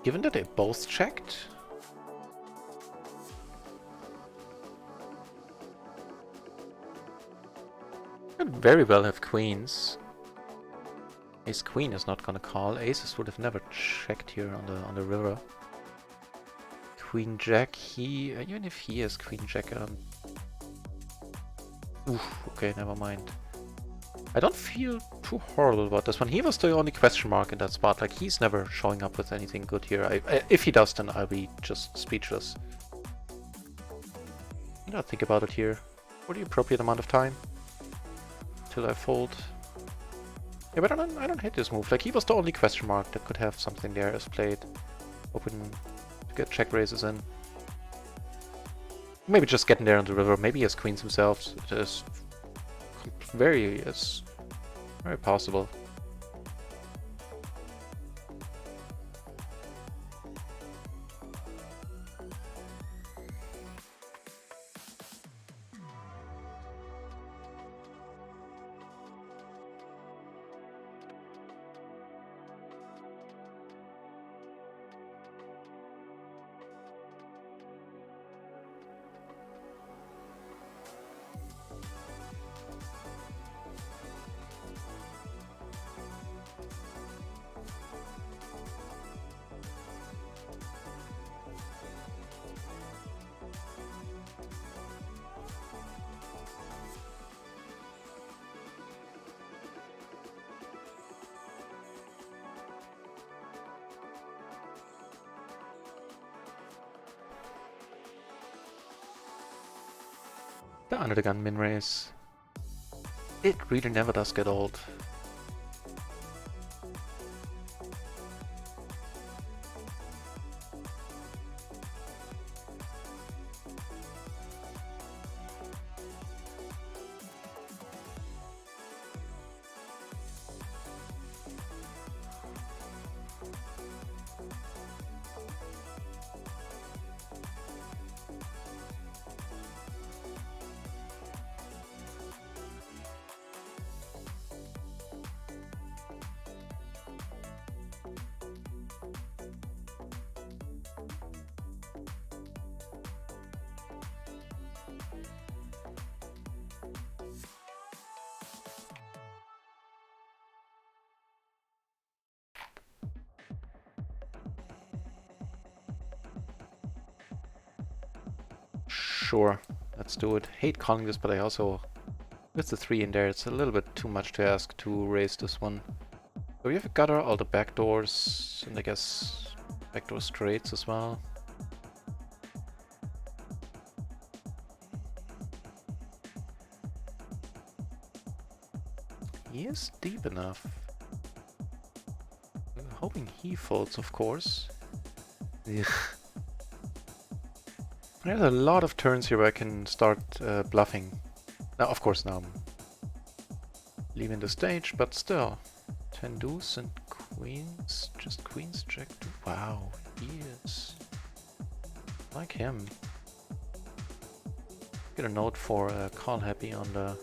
A: Given that they both checked, could very well have queens. Ace queen is not gonna call. Aces would have never checked here on the river. Queen jack, even if he has queen jack, oof, okay, never mind. I don't feel too horrible about this one. He was the only question mark in that spot. Like, he's never showing up with anything good here. If he does, then I'll be just speechless. You gotta think about it here. For the appropriate amount of time till I fold. Yeah, but I don't hate this move. Like, he was the only question mark that could have something there as played. Hoping to get check raises in. Maybe just getting there on the river. Maybe he has queens himself. It is very possible. The under the gun min raise. It really never does get old. Sure, let's do it. Hate calling this, but I also, with the 3 in there, it's a little bit too much to ask to raise this one. So we have a gutter, all the backdoors, and I guess backdoor straights as well. He is deep enough. I'm hoping he folds, of course. Ugh. There's a lot of turns here where I can start bluffing. Now, of course, now I'm leaving the stage, but still. 10 deuce and queens, just queens jack. Wow, he is like him. Get a note for call happy on the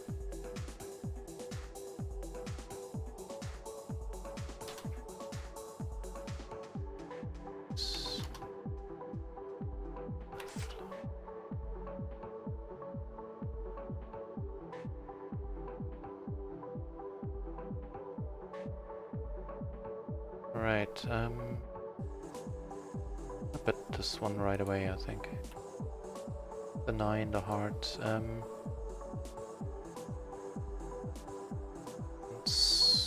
A: Right, I bet this one right away, I think. The 9, the heart.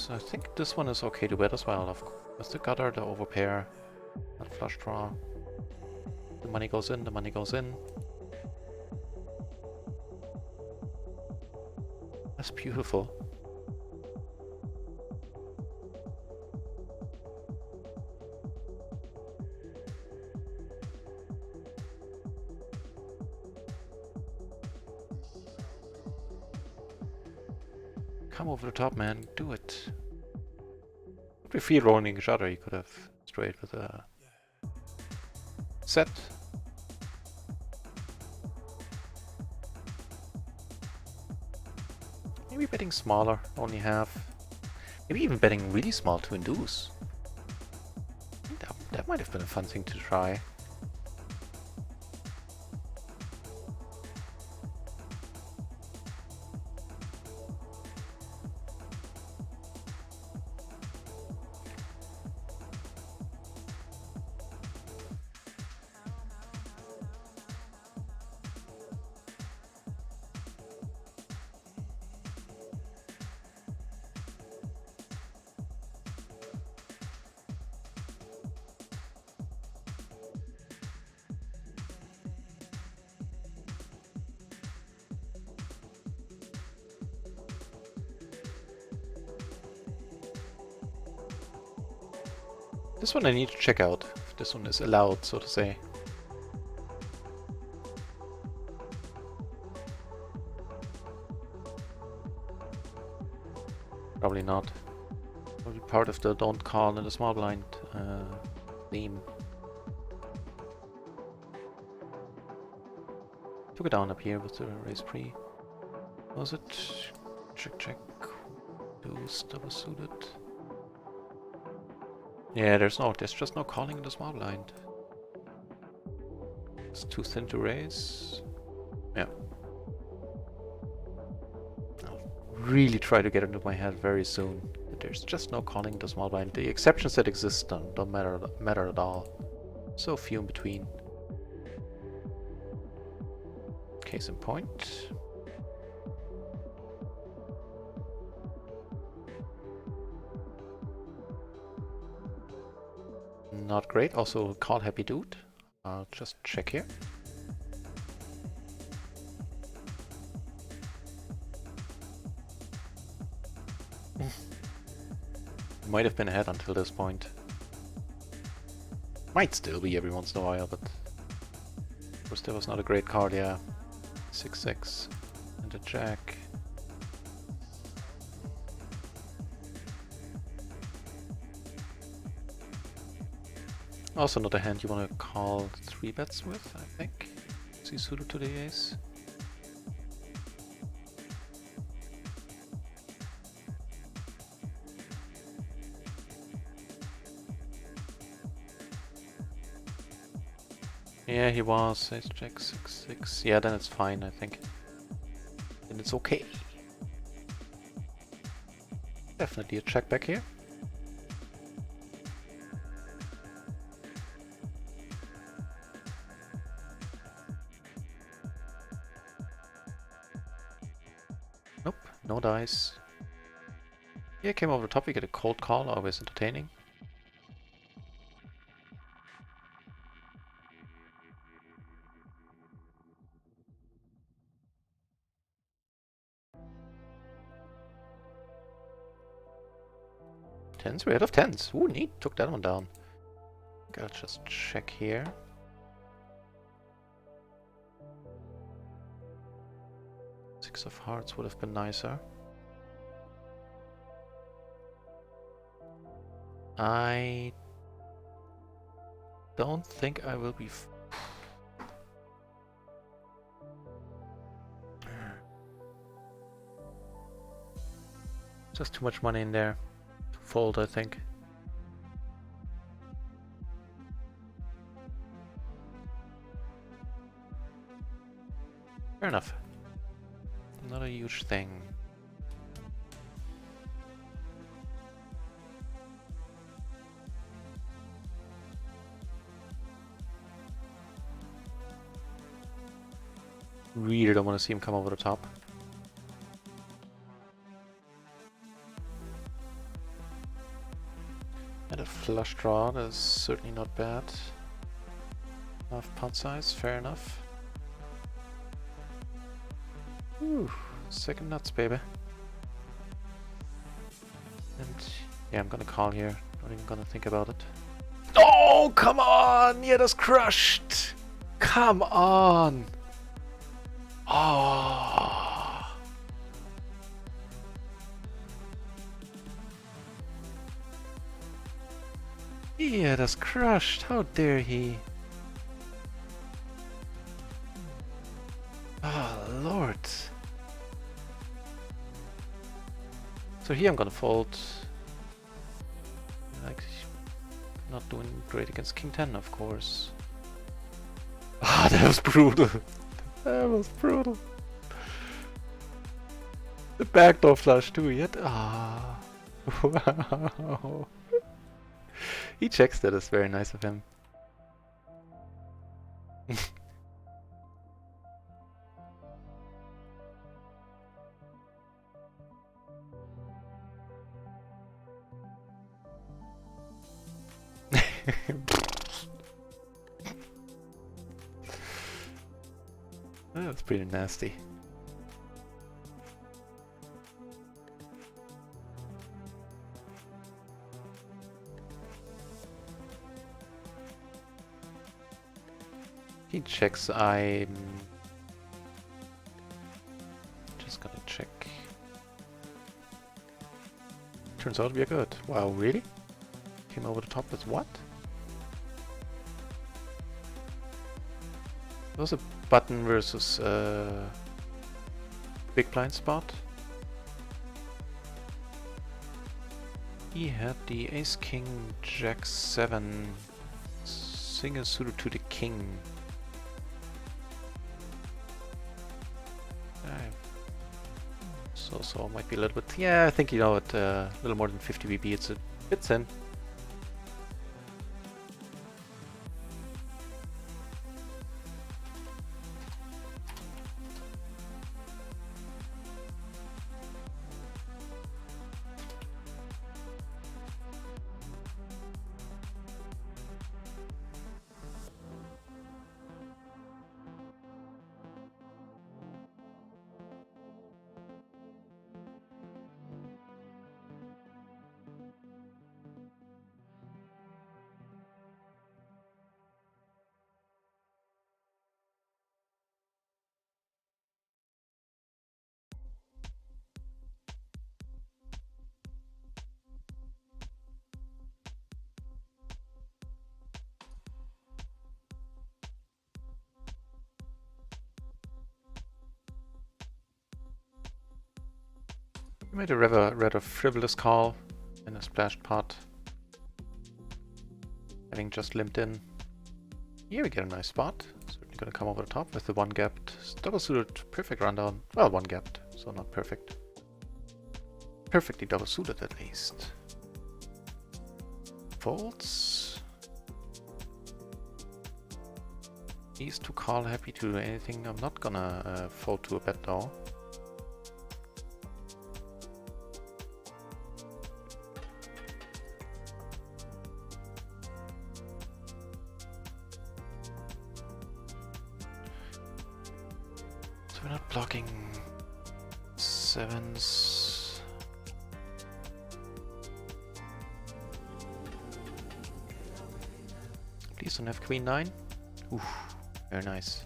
A: I think this one is okay to bet as well. With the gutter, the overpair, and flush draw. The money goes in, the money goes in. That's beautiful. Come over the top, man. Do it. If we feel rolling each other, you could have straight with a set. Maybe betting smaller, only half. Maybe even betting really small to induce. That might have been a fun thing to try. This one I need to check out, if this one is allowed, so to say. Probably not. Probably part of the don't call in the small blind theme. Took it down up here with the raise pre. Was it? Check, check. Deuce, double suited. Yeah, there's just no calling in the small blind. It's too thin to raise. Yeah. I'll really try to get into my head very soon. There's just no calling in the small blind. The exceptions that exist don't matter at all. So few in between. Case in point. Not great. Also, call happy dude. I'll just check here. Might have been ahead until this point. Might still be every once in a while, but of course that was not a great card, yeah. 6-6 and a jack. Also not a hand you want to call 3 bets with, I think. See suited to the ace. Yeah, he was. Ace jack 6-6. Yeah, then it's fine, I think. Then it's okay. Definitely a check back here. Nope, no dice. Yeah, came over the top, we get a cold call, always entertaining. Tens, we're out of tens. Ooh, neat, took that one down. I'll just check here. Six of hearts would have been nicer. I don't think I will be... Just too much money in there to fold, I think. Fair enough. Not a huge thing. Really don't want to see him come over the top. And a flush draw, that is certainly not bad. Half pot size, fair enough. Ooh, second nuts, baby. And yeah, I'm gonna call here. Not even gonna think about it. Oh, come on! Yeah, that's crushed! Come on! Oh! Yeah, that's crushed. How dare he? Oh, Lord. So here I'm gonna fold. Like, not doing great against King 10, of course. Ah, that was brutal. That was brutal. The backdoor flush too, yet. Ah. Wow. He checks that, it's very nice of him. That's pretty nasty. He checks. I'm just gonna check. Turns out we are good. Wow, really? Came over the top with what? It was a button versus big blind spot. He had the ace king jack 7 single suited to the king. So might be a little bit. Yeah, I think, you know, at a little more than 50 BB, it's a bit thin. We made a rather frivolous call in a splashed pot. Having just limped in. Here we get a nice spot. Certainly gonna come over the top with the one gapped double suited perfect rundown. Well, one gapped, so not perfect. Perfectly double suited at least. Folds. He's too call happy to do anything. I'm not gonna fold to a bet though. We're not blocking sevens. Please don't have queen 9. Oof, very nice.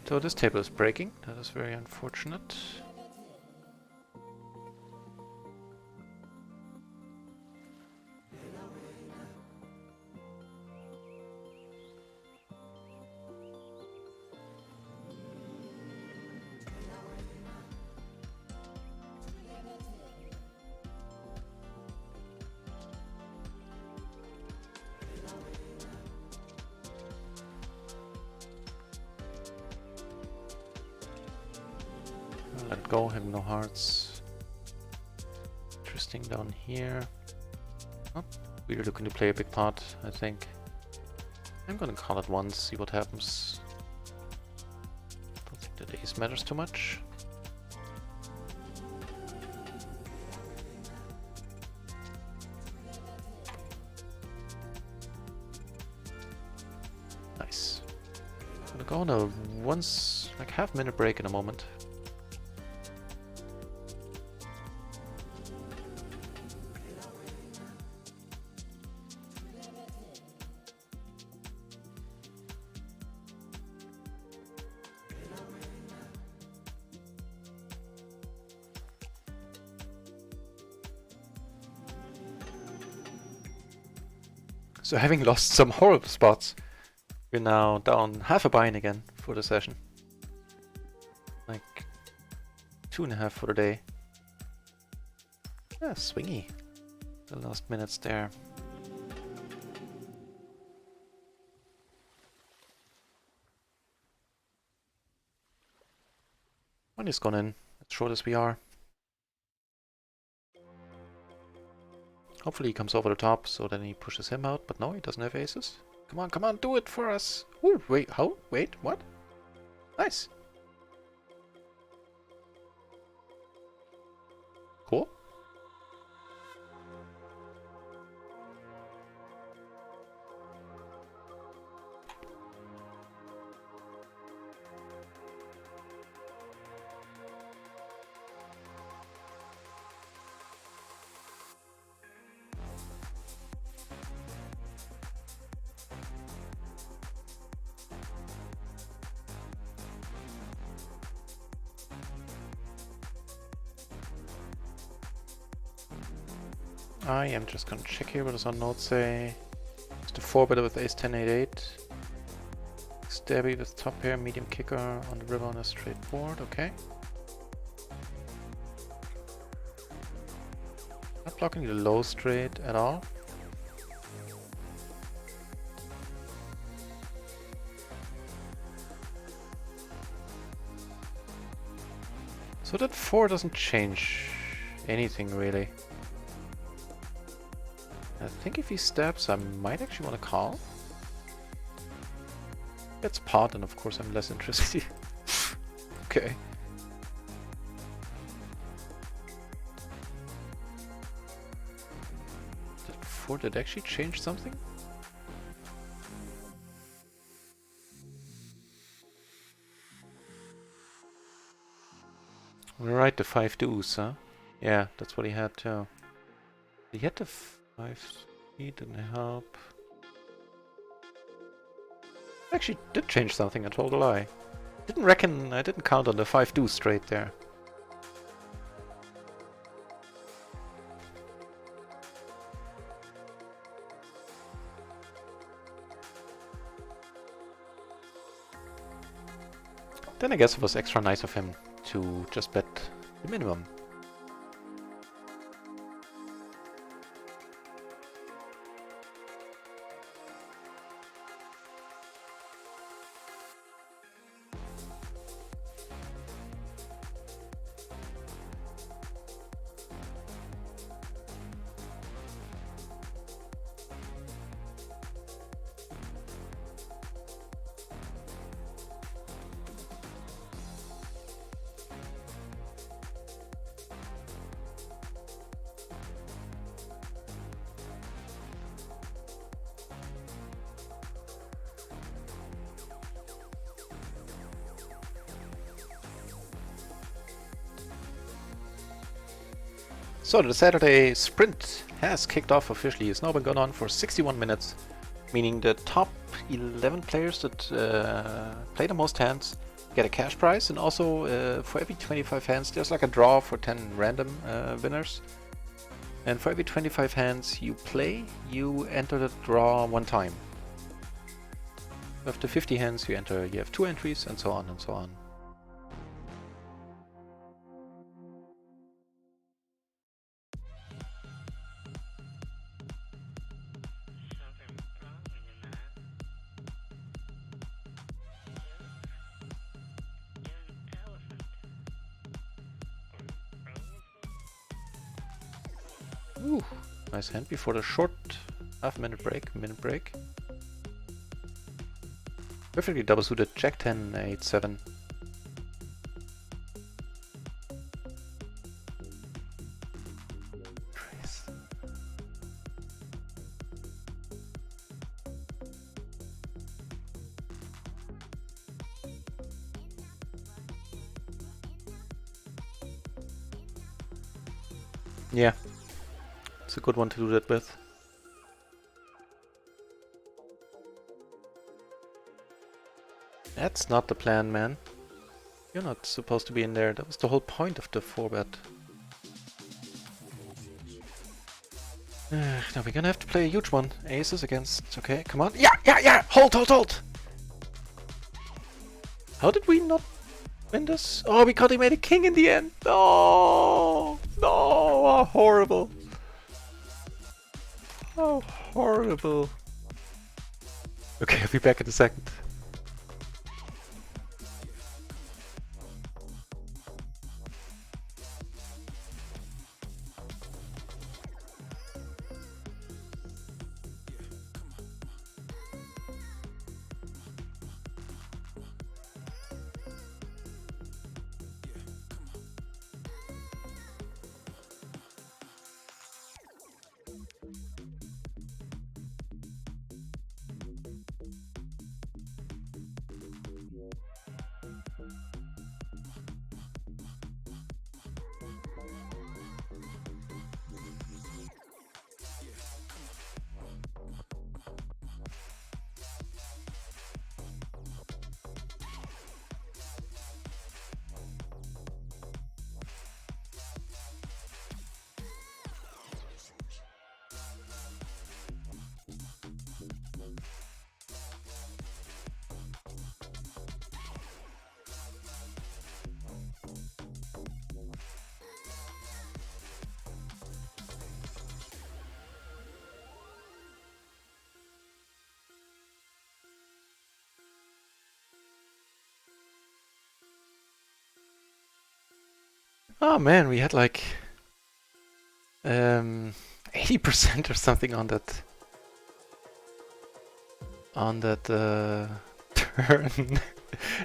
A: So this table is breaking. That is very unfortunate. Let it go, having no hearts. Interesting down here. Not really looking to play a big part, I think. I'm gonna call it once, see what happens. Don't think that ace matters too much. Nice. I'm gonna go on a like half-minute break in a moment. So having lost some horrible spots, we're now down half a bind again for the session. Like 2.5 for the day. Yeah, swingy. The last minutes there. Money's gone in, as short as we are. Hopefully he comes over the top, so then he pushes him out, but no, he doesn't have aces. Come on, do it for us! Ooh, wait, how? Wait, what? Nice! Cool. I am just gonna check here what does our note say. It's the 4-better with ace 10 8 8. Stabby with top pair, medium kicker on the river on a straight board, okay. Not blocking the low straight at all. So that 4 doesn't change anything really. I think if he stabs, I might actually want to call. That's pot, and of course I'm less interested. Okay. Did 4 did actually change something? Right, the 5 deuce, huh? Yeah, that's what he had too. He had the 5-3, didn't help. Actually did change something, I told a lie. I didn't count on the 5 deuce straight there. Then I guess it was extra nice of him to just bet the minimum. So the Saturday sprint has kicked off officially. It's now been going on for 61 minutes, meaning the top 11 players that play the most hands get a cash prize, and also for every 25 hands there's like a draw for 10 random winners. And for every 25 hands you play, you enter the draw one time. After 50 hands you have 2 entries, and so on and so on. Ooh, nice hand before the short minute break. Perfectly double suited, Jack 10, 8, 7. Yeah, it's a good one to do that with. That's not the plan, man. You're not supposed to be in there. That was the whole point of the 4-bet. Now we're gonna have to play a huge one. Aces against... Okay, come on. Yeah! Hold! How did we not win this? Oh, because he made a king in the end. No! How horrible. How horrible. Okay, I'll be back in a second. Oh man, we had like 80% or something on that turn.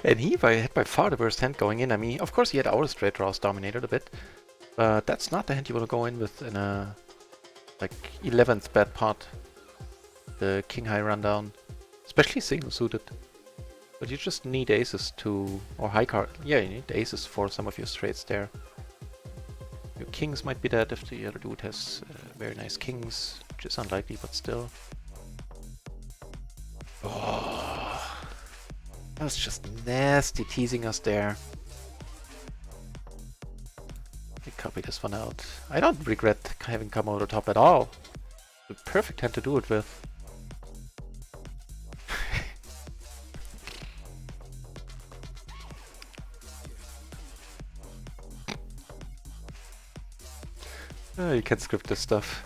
A: And he had by far the worst hand going in. I mean, of course he had our straight draws dominated a bit, but that's not the hand you want to go in with in a like 11th bad pot. The king high rundown, especially single suited. But you just need aces to, or high card. Yeah, you need aces for some of your straights there. Your kings might be dead if the other dude has very nice kings, which is unlikely, but still. Oh, that was just nasty teasing us there. Let me copy this one out. I don't regret having come over the top at all. The perfect hand to do it with. You can script this stuff.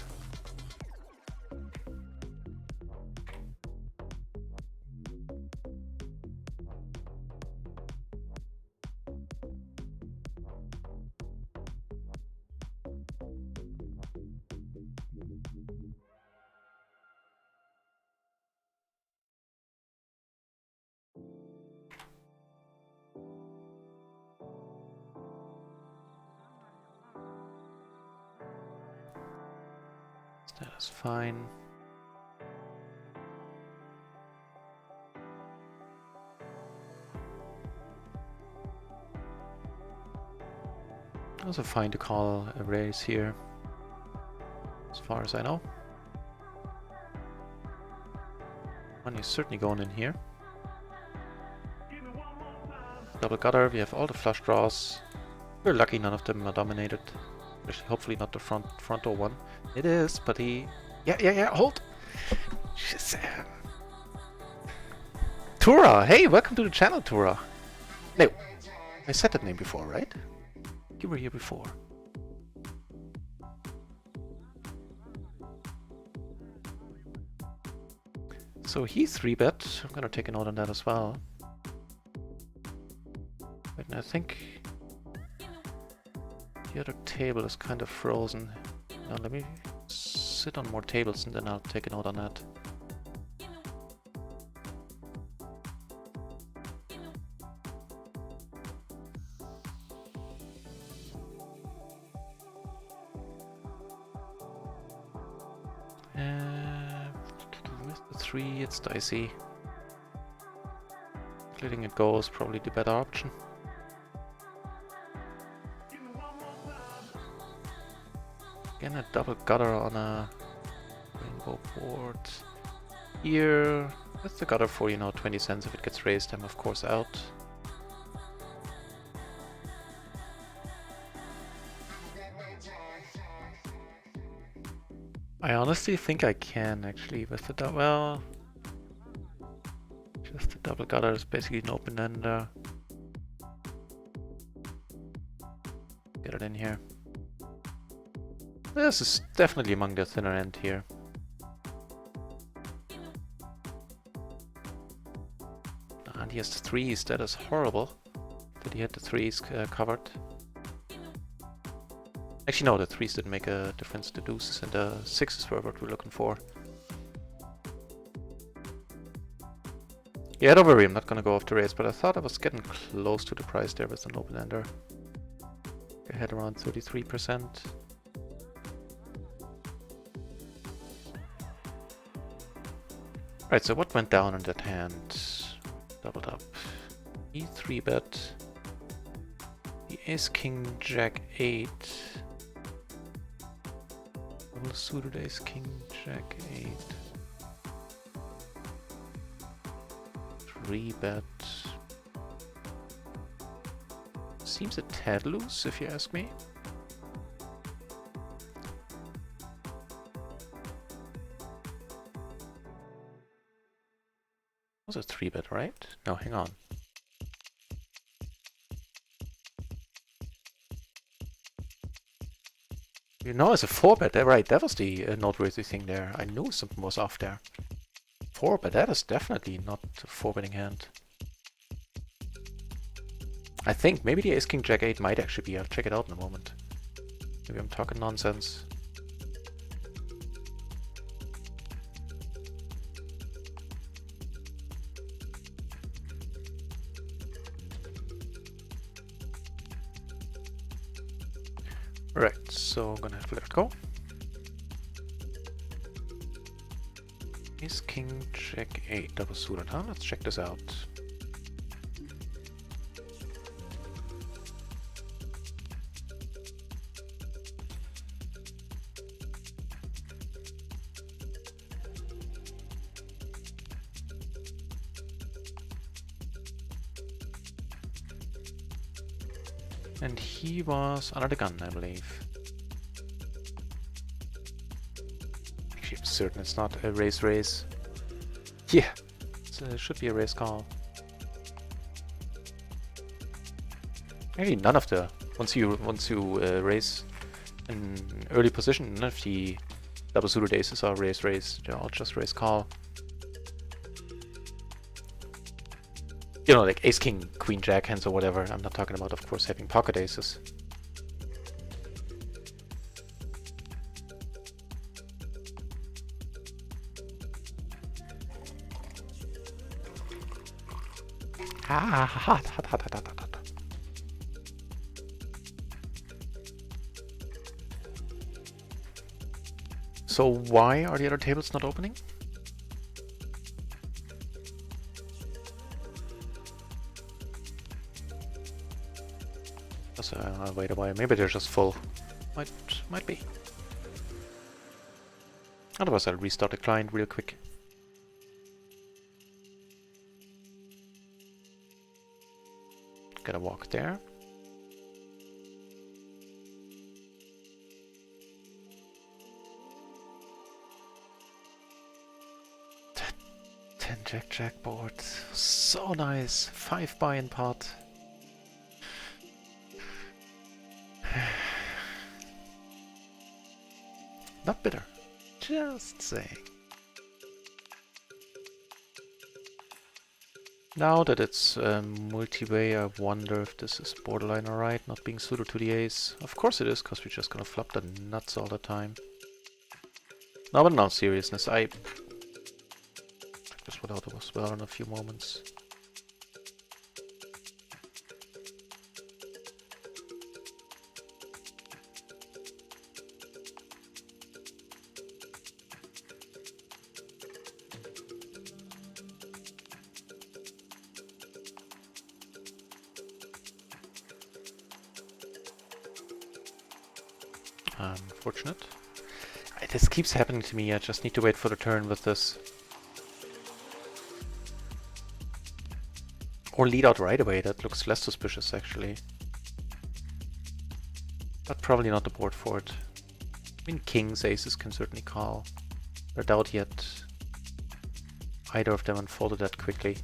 A: That is fine. Also fine to call a raise here, as far as I know. Money's certainly going in here. Double gutter, we have all the flush draws. We're lucky none of them are dominated. Especially, hopefully not the front door one. It is, but he... Yeah, hold! Shazam! Tura! Hey, welcome to the channel, Tura! No, I said that name before, right? You were here before. So he 3-bet. I'm gonna take a note on that as well. Wait, and I think the other table is kind of frozen. Now let me sit on more tables and then I'll take a note on that. With the 3, it's dicey. Letting it go is probably the better option. Again, a double gutter on a rainbow board. Here, with the gutter for, 20 cents. If it gets raised, I'm of course out. I honestly think I can actually with the double. Well, just the double gutter is basically an open ender. Get it in here. This is definitely among the thinner end here. And he has the 3s, that is horrible. That he had the 3s covered. Actually no, the 3s didn't make a difference, the deuces and the 6s were what we're looking for. Yeah, don't worry, I'm not gonna go off the race, but I thought I was getting close to the price there with an open ender. I had around 33%. Right, so what went down on that hand? Doubled up. E3 bet. The ace king jack 8. Double suited ace king jack 8. 3 bet. Seems a tad loose if you ask me. Was a 3 bet, right? No, hang on. It's a 4 bet, right? That was the noteworthy thing there. I knew something was off there. 4 bet, that is definitely not a 4 betting hand. I think maybe the ace king jack 8 might actually be. I'll check it out in a moment. Maybe I'm talking nonsense. Right, so I'm gonna have to let it go. Ace king jack 8 double suited, huh? Let's check this out. And he was under the gun, I believe. Actually, I'm certain it's not a raise. Yeah, it should be a raise call. Maybe none of the once you raise an early position, none of the double suited aces are raise. They're all just raise call. Like ace king, queen jack hands or whatever. I'm not talking about, of course, having pocket aces. So why are the other tables not opening? Wait a while. Maybe they're just full. Might be. Otherwise, I'll restart the client real quick. Gotta walk there. Ten jack board. So nice. 5 buy-in pot. Not bitter. Just saying. Now that it's multi-way, I wonder if this is borderline alright, not being suited to the ace. Of course it is, because we're just gonna flop the nuts all the time. No, but in all seriousness, I check this one out as well in a few moments. Unfortunate. This keeps happening to me, I just need to wait for the turn with this. Or lead out right away, that looks less suspicious actually. But probably not the board for it. I mean, kings, aces can certainly call. I doubt yet either of them unfolded that quickly.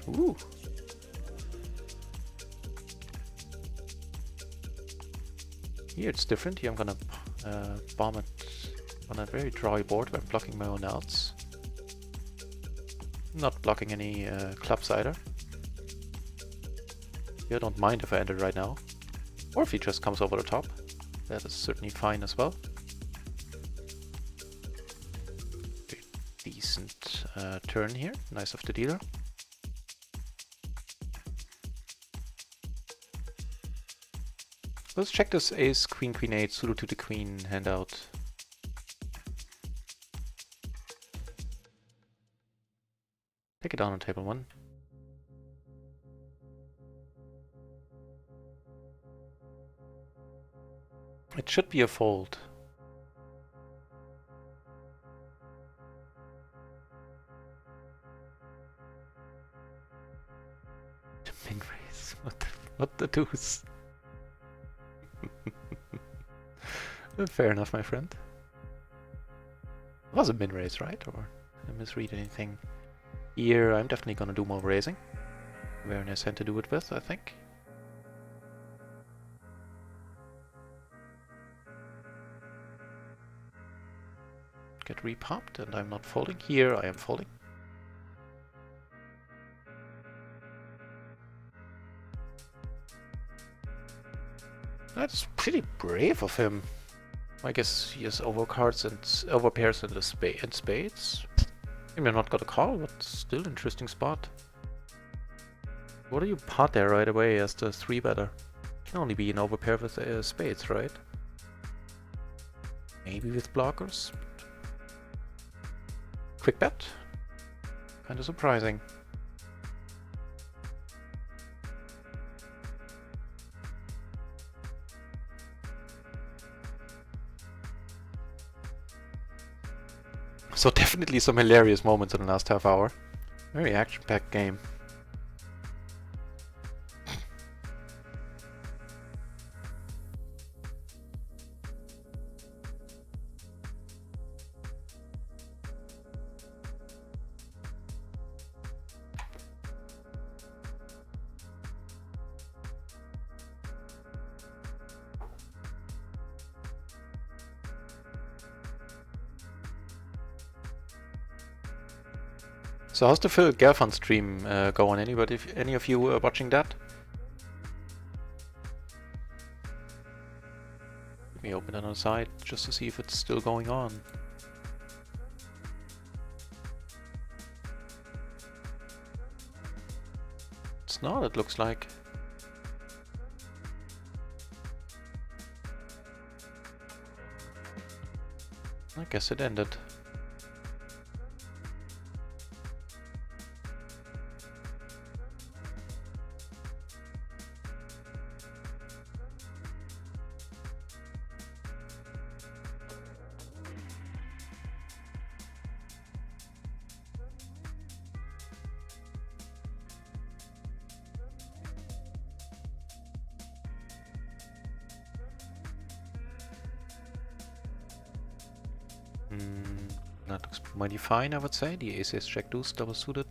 A: Ooh! Here it's different. Here I'm gonna bomb it on a very drawy board by blocking my own outs. Not blocking any clubs either. I don't mind if I end it right now. Or if he just comes over the top. That is certainly fine as well. Very decent turn here. Nice of the dealer. Let's check this ace, queen, queen 8, suited to the queen handout. Take it down on table 1. It should be a fold. The min raise. What the deuce? Fair enough, my friend. It was a min raise, right? Or did I misread anything? Here, I'm definitely gonna do more raising. Very nice hand to do it with, I think. Get repopped, and I'm not folding. Here, I am folding. That's pretty brave of him. I guess he has overcards and overpairs and spades. Maybe I'm not gonna call, but still interesting spot. What do you pot there right away as the 3-better? Can only be an overpair with spades, right? Maybe with blockers. Quick bet. Kinda surprising. So definitely some hilarious moments in the last half hour. Very action-packed game. So how's the Phil Gelfand stream going? Anybody, any of you watching that? Let me open it on the side just to see if it's still going on. It's not, it looks like. I guess it ended. That looks mighty fine, I would say. The ace is jack deuce double suited.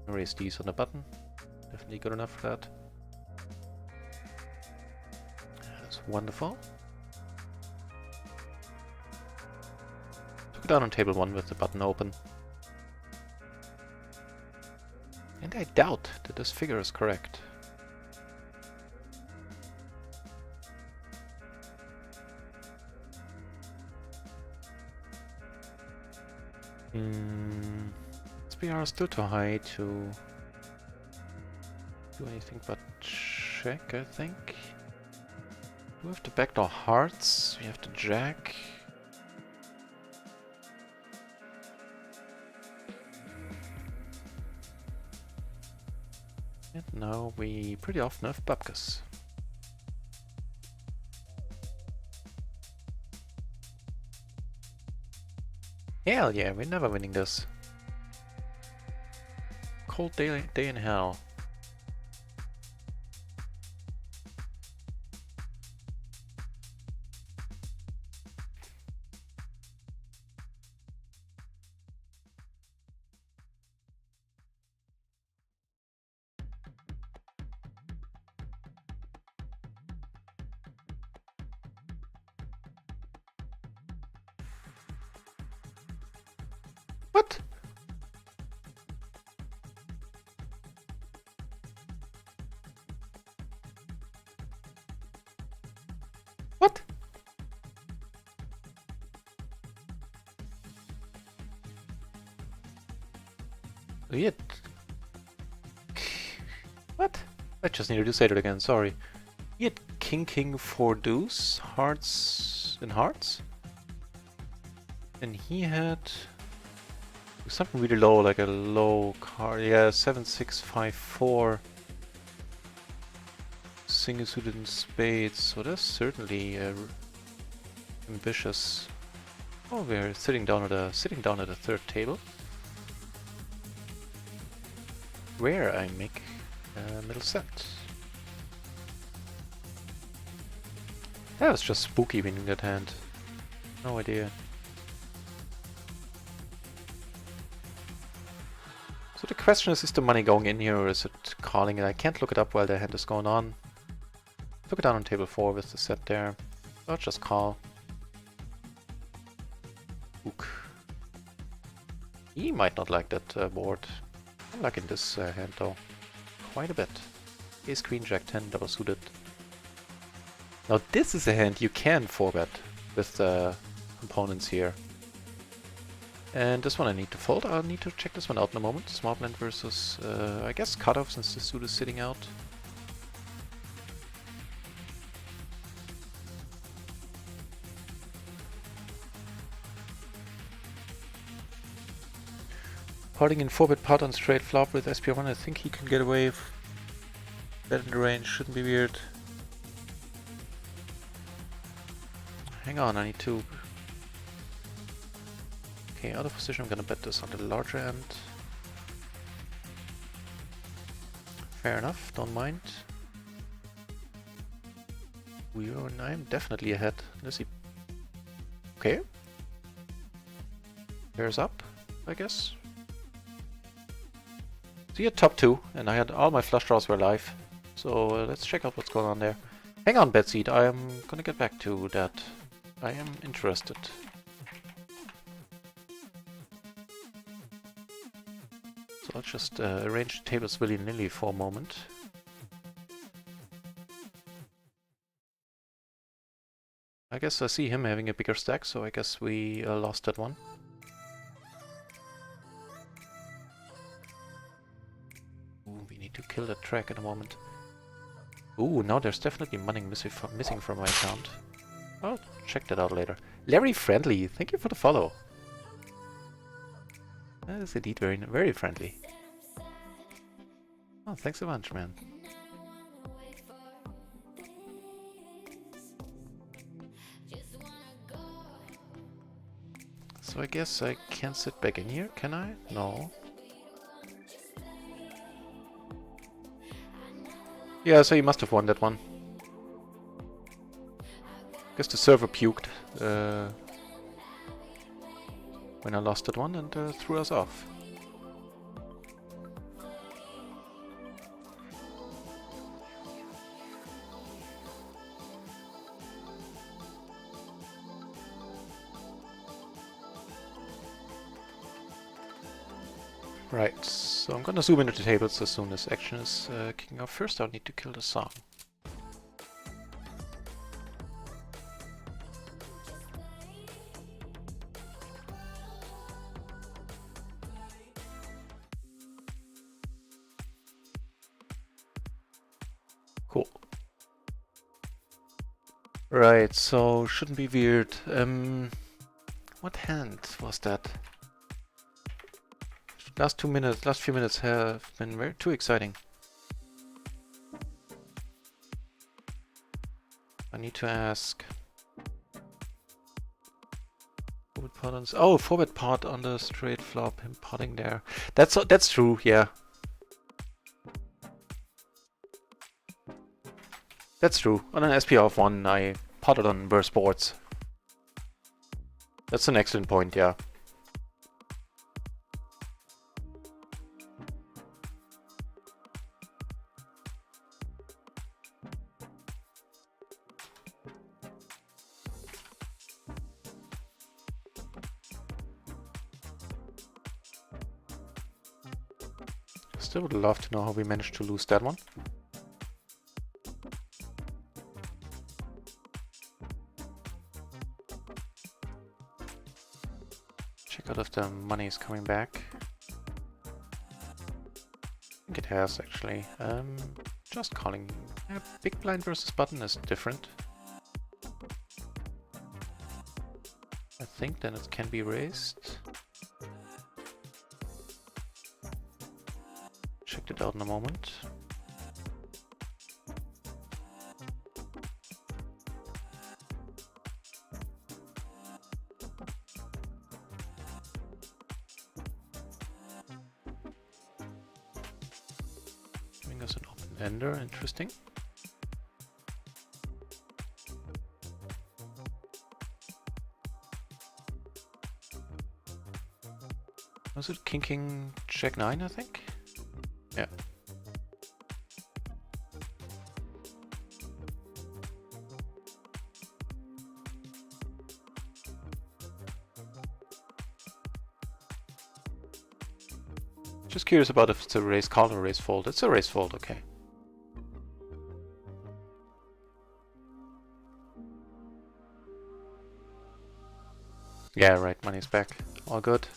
A: Raise these on the button. Definitely good enough for that. That's wonderful. Took it down on table 1 with the button open. And I doubt that this figure is correct. SPR is still too high to do anything but check, I think. Do we have to backdoor hearts? We have to jack. And now we pretty often have babkas. Hell yeah, we're never winning this. Cold day in hell. What? What? Weird. What? I just needed to say that again, sorry. He had King 4 deuce, hearts in hearts. And he had something really low, like a low card. Yeah, 7-6-5-4. Single suited in spades, so that's certainly ambitious. Oh, we're sitting down at a third table, where I make a middle set. That was just spooky winning that hand. No idea. So the question is the money going in here or is it calling it? I can't look it up while the hand is going on. Look it down on table 4 with the set there. I'll just call. Ook. He might not like that board. I'm liking this hand though. Quite a bit. Ace Queen Jack 10 double suited. Now this is a hand you can 4-bet with the components here. And this one I need to fold. I'll need to check this one out in a moment. Small blind versus, I guess, cutoff since the suit is sitting out. Parting in 4-bet pot on straight flop with SPR1. I think he can get away with that in the range. Shouldn't be weird. Hang on, I need to... Okay, out of position, I'm gonna bet this on the larger end. Fair enough, don't mind. I'm definitely ahead. Let's see. Okay. Pairs up, I guess. So you're top 2, and I had all my flush draws were live. So let's check out what's going on there. Hang on, Betseed, I am gonna get back to that. I am interested. So I'll just arrange the tables willy-nilly for a moment. I guess I see him having a bigger stack, so I guess we lost that one. Ooh, we need to kill that track in a moment. Ooh, now there's definitely money missing from my account. I'll check that out later. Larry Friendly, thank you for the follow. That is indeed very friendly. Oh, thanks a bunch, man. So I guess I can't sit back in here, can I? No. Yeah, so you must have won that one. Guess the server puked when I lost that one and threw us off. Right, so I'm gonna zoom into the tables as soon as action is kicking off. First I'll need to kill the song. Right, so shouldn't be weird. What hand was that? Last few minutes have been too exciting. I need to ask. Forward pot on, oh, forward pot on the straight flop, him potting there. That's true, yeah. That's true. On an SPR of 1, I potted on worse boards. That's an excellent point, yeah. Still would love to know how we managed to lose that one. Check out if the money is coming back. I think it has actually. Just calling. Big blind versus button is different. I think then it can be raised. Checked it out in a moment. Giving us an open ender, interesting. Was it King Jack 9, I think? Yeah. Just curious about if it's a raise call or raise fold. It's a raise fold, okay. Yeah, right, money's back. All good.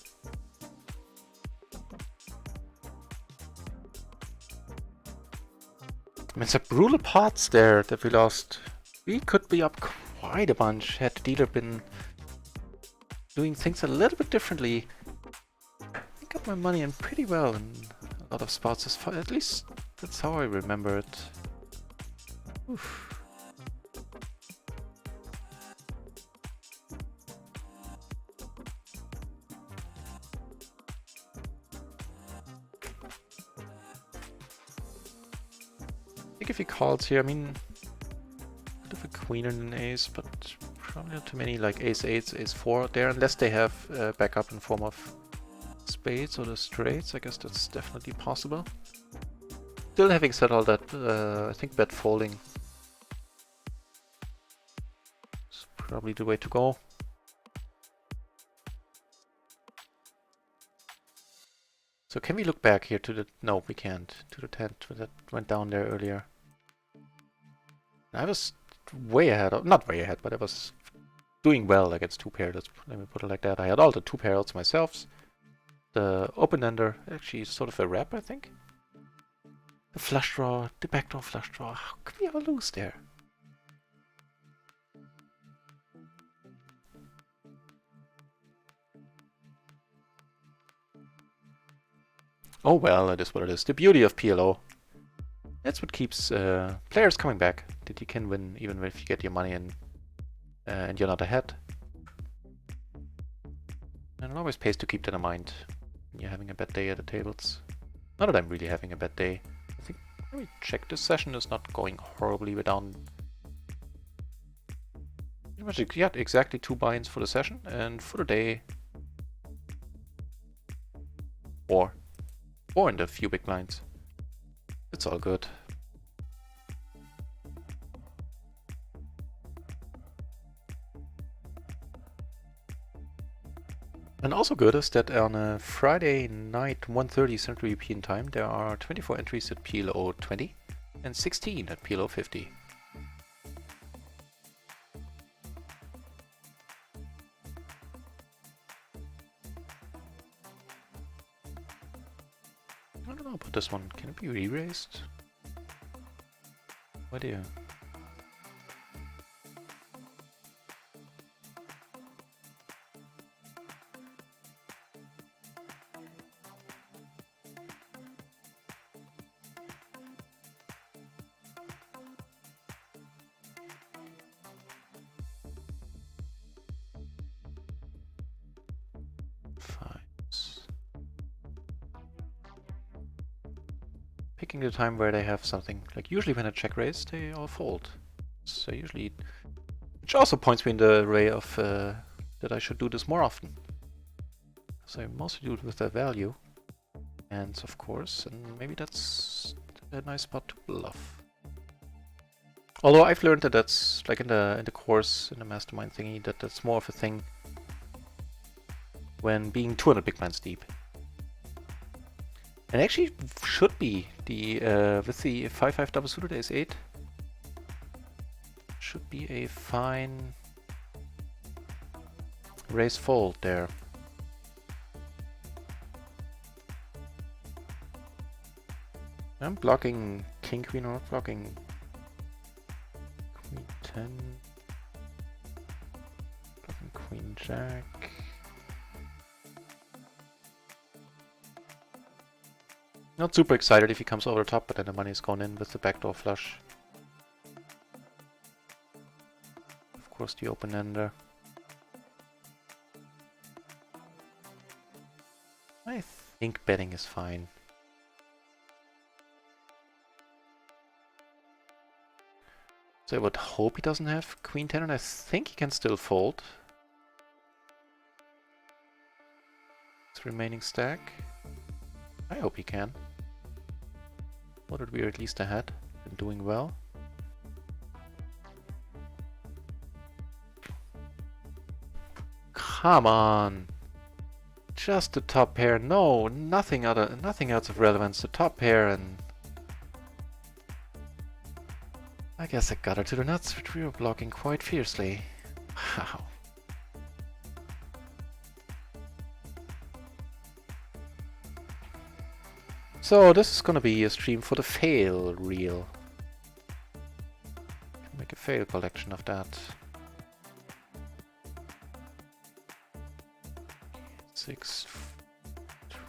A: I mean, some brutal pots there that we lost. We could be up quite a bunch had the dealer been doing things a little bit differently. I got my money in pretty well in a lot of spots, as far, at least that's how I remember it. Oof. I think if he calls here, I mean, bit of a queen and an ace, but probably not too many like ace 8, ace 4 there, unless they have backup in form of spades or the straights. I guess that's definitely possible. Still, having said all that, I think bet folding is probably the way to go. So can we look back here to the... No, we can't. To the tent that went down there earlier. I was way ahead of... Not way ahead, but I was doing well against two pairs. Let me put it like that. I had all the two pairs myself. The open ender, actually sort of a wrap, I think. The flush draw, the backdoor flush draw. How could we ever lose there? Oh well, it is what it is. The beauty of PLO. That's what keeps players coming back. That you can win even if you get your money in and you're not ahead. And it always pays to keep that in mind when you're having a bad day at the tables. Not that I'm really having a bad day. I think, let me check, this session is not going horribly. We're down... Yeah, exactly 2 buy-ins for the session, and for the day... 4. 4 in the few big blinds. It's all good. And also good is that on a Friday night, 1:30 Central European Time, there are 24 entries at PLO 20 and 16 at PLO 50. I don't know about this one. Can it be re-raised? No idea. 5s. Picking the time where they have something. Like usually when I check raise, they all fold. So usually, which also points me in the way of that I should do this more often. So I mostly do it with their value. And of course, and maybe that's a nice spot to bluff. Although I've learned that that's like in the course, in the mastermind thingy, that that's more of a thing when being 200 big blinds deep. And actually should be the with the 5-5 double suited ace 8 should be a fine raise fold there. I'm blocking king queen, or not blocking queen 10, blocking queen jack. Not super excited if he comes over the top, but then the money's gone in with the backdoor flush. Of course, the open ender. I think betting is fine. So I would hope he doesn't have queen 10, and I think he can still fold. His remaining stack. I hope he can. What did we at least ahead? Been doing well. Come on! Just the top pair. No, nothing else of relevance. The top pair, and I guess I got her to the nuts, which we were blocking quite fiercely. Wow. So this is gonna be a stream for the fail reel. Can make a fail collection of that. 6,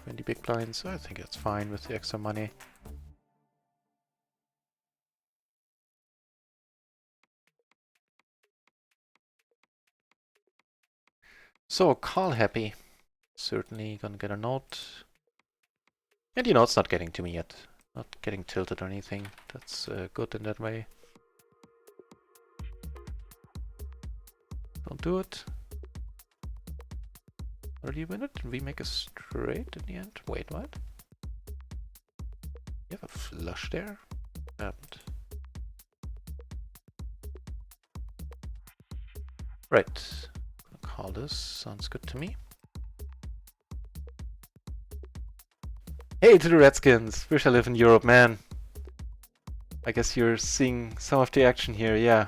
A: 20 big blinds. I think that's fine with the extra money. So call happy. Certainly gonna get a note. And you know, it's not getting to me yet. Not getting tilted or anything. That's good in that way. Don't do it. Or do you win it? Did we make a straight in the end? Wait, what? You have a flush there? What happened? Right. Gonna call this. Sounds good to me. Hey to the Redskins! Wish I live in Europe, man. I guess you're seeing some of the action here, yeah.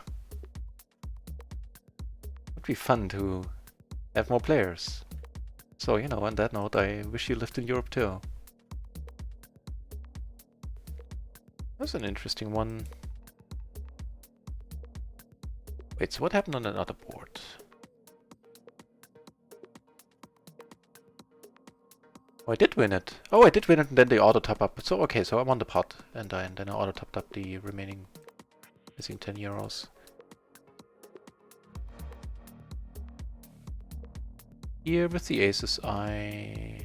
A: Would be fun to have more players. So, you know, on that note, I wish you lived in Europe too. That's an interesting one. Wait, so what happened on another board? Oh, I did win it. Oh, I did win it, and then they auto-top up. So, okay, so I'm on the pot, and then I auto-topped up the remaining missing 10 euros. Here with the aces, I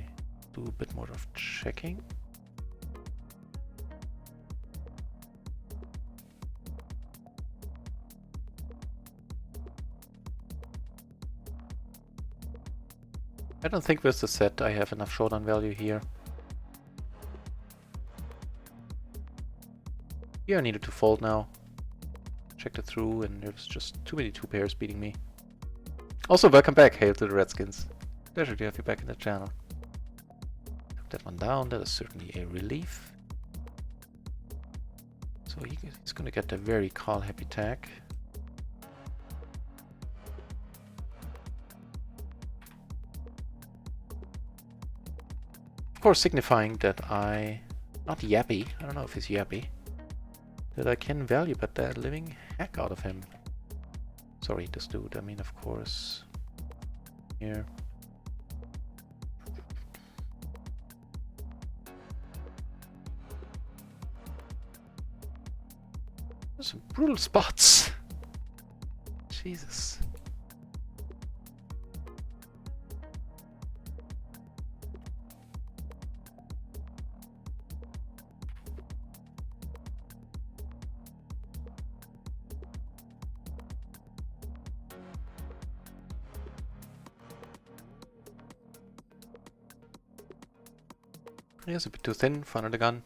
A: do a bit more of checking. I don't think with the set I have enough showdown value here. Here I needed to fold now. Checked it through, and there was just too many two pairs beating me. Also, welcome back, hail to the Redskins. Pleasure to have you back in the channel. Took that one down, that is certainly a relief. So he's gonna get a very call-happy tag. Of course, signifying that not yappy, I don't know if he's yappy, that I can value bet the living heck out of him. Sorry, this dude, I mean, of course. Here. There's some brutal spots. Jesus. It's a bit too thin for another gun.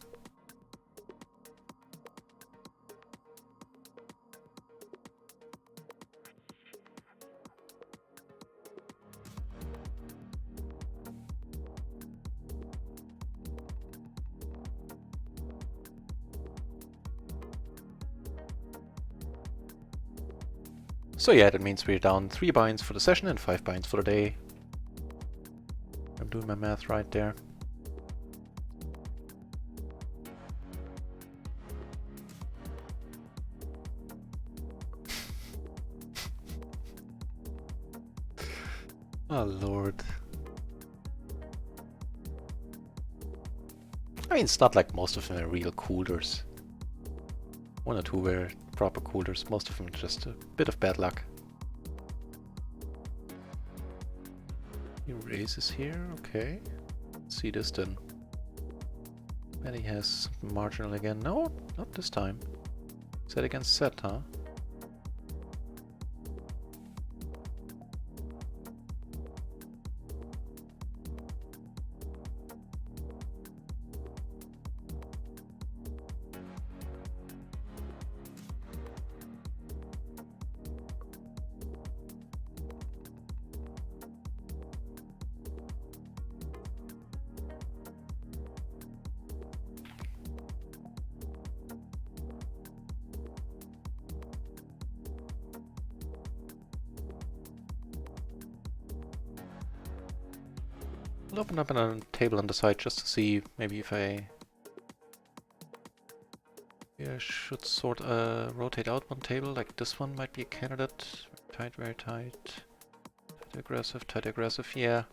A: So yeah, that means we're down 3 binds for the session and 5 binds for the day. I'm doing my math right there. Oh lord. I mean, it's not like most of them are real coolers. 1 or 2 were proper coolers, most of them just a bit of bad luck. He raises here, okay. Let's see this then. And he has marginal again. No, not this time. Set against set, huh? I'll open up a table on the side just to see maybe if I should sort rotate out one table, like this one might be a candidate. Tight, very tight. Tight aggressive, yeah.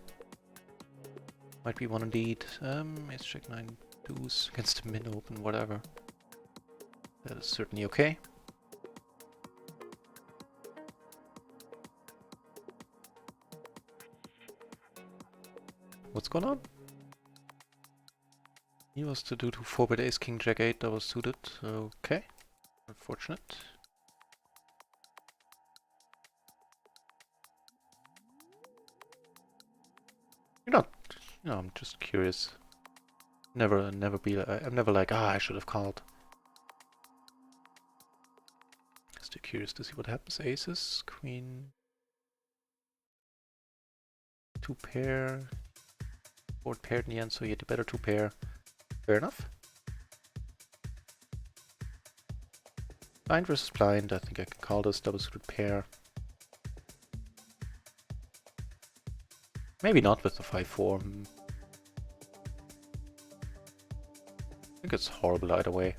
A: Might be one indeed. Ace check 9 deuce against the min open, whatever. That is certainly okay. What's going on? He was to do to 4-bit ace king jack 8, that was suited. Okay. Unfortunate. You're not... No, I'm just curious. Never be... I'm never like, I should have called. Still curious to see what happens. Aces, queen... 2 pair... Board paired in the end, so you had the better 2 pair. Fair enough. Blind versus blind, I think I can call this double suited pair. Maybe not with the 5-4. I think it's horrible either way.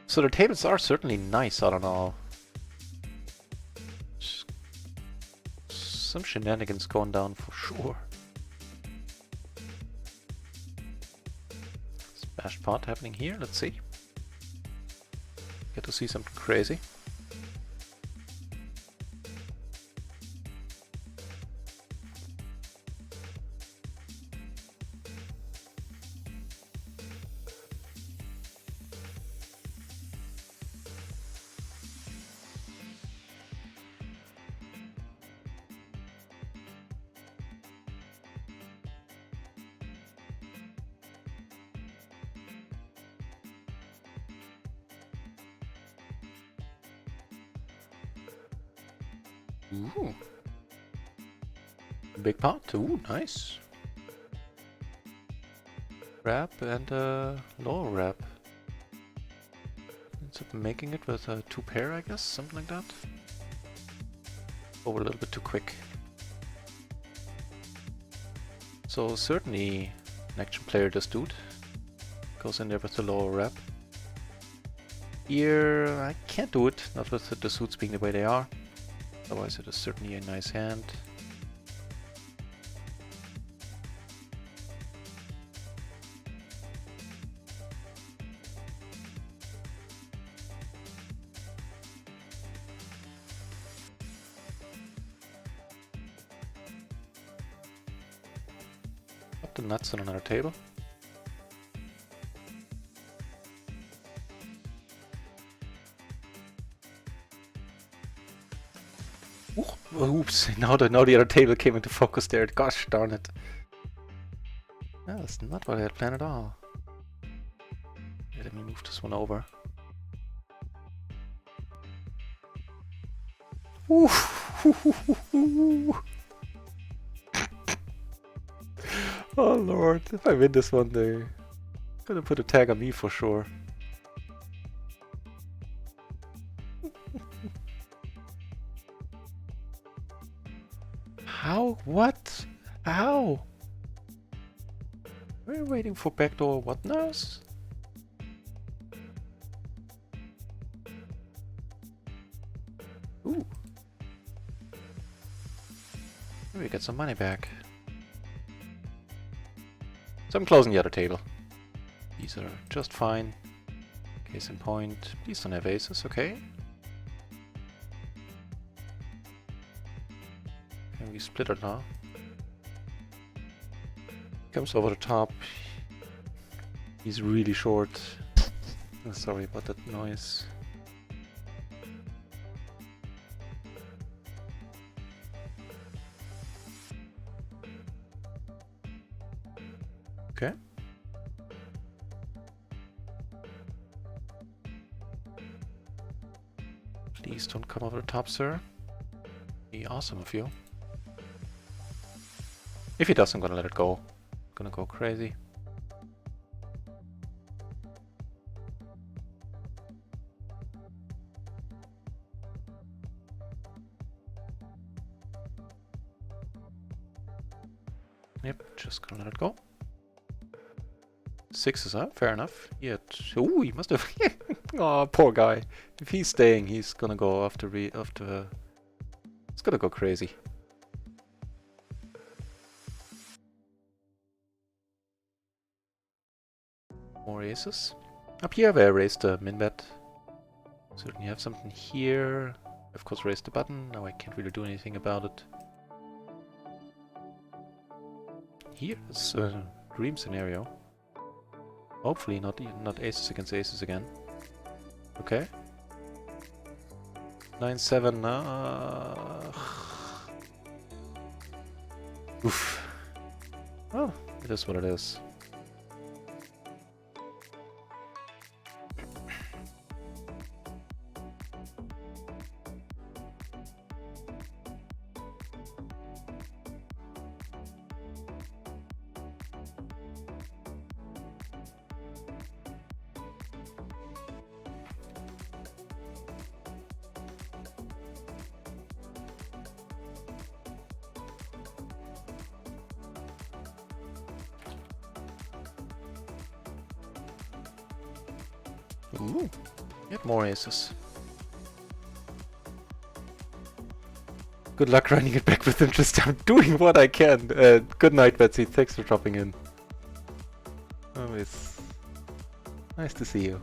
A: So the tables are certainly nice, I don't know. Some shenanigans going down for sure. Smash pot happening here, let's see. Get to see something crazy. Ooh. Big pot, ooh, nice. Wrap and lower wrap. Ends up making it with a 2 pair, I guess, something like that. Over a little bit too quick. So certainly an action player, this dude. Goes in there with the lower wrap. Here I can't do it, not with the suits being the way they are. Otherwise it is certainly a nice hand. Put the nuts on another table. Oops, now the other table came into focus there. Gosh darn it. That's not what I had planned at all. Yeah, let me move this one over. Oh lord, if I win this one, they're gonna put a tag on me for sure. How? What? How? We're waiting for backdoor what now? Ooh. Maybe we get some money back. So I'm closing the other table. These are just fine. Case in point. Please don't have aces, okay? Can we split or not? Comes over the top. He's really short. Oh, sorry about that noise. Okay. Please don't come over the top, sir. Be awesome of you. If he does, I'm gonna let it go. I'm gonna go crazy. Yep, just gonna let it go. Sixes, huh? Fair enough. Yet, ooh, he must have. Oh, poor guy. If he's staying, he's gonna go after It's gonna go crazy. More aces. Up here, where I raised the min bet. Certainly have something here. Of course, raise the button. Now I can't really do anything about it. Here is a dream scenario. Hopefully not aces against aces again. Okay. 9-7. Oof. Well, it is what it is. Ooh, yet more aces. Good luck running it back with interest. I'm doing what I can. Good night, Betsy. Thanks for dropping in. Always nice to see you.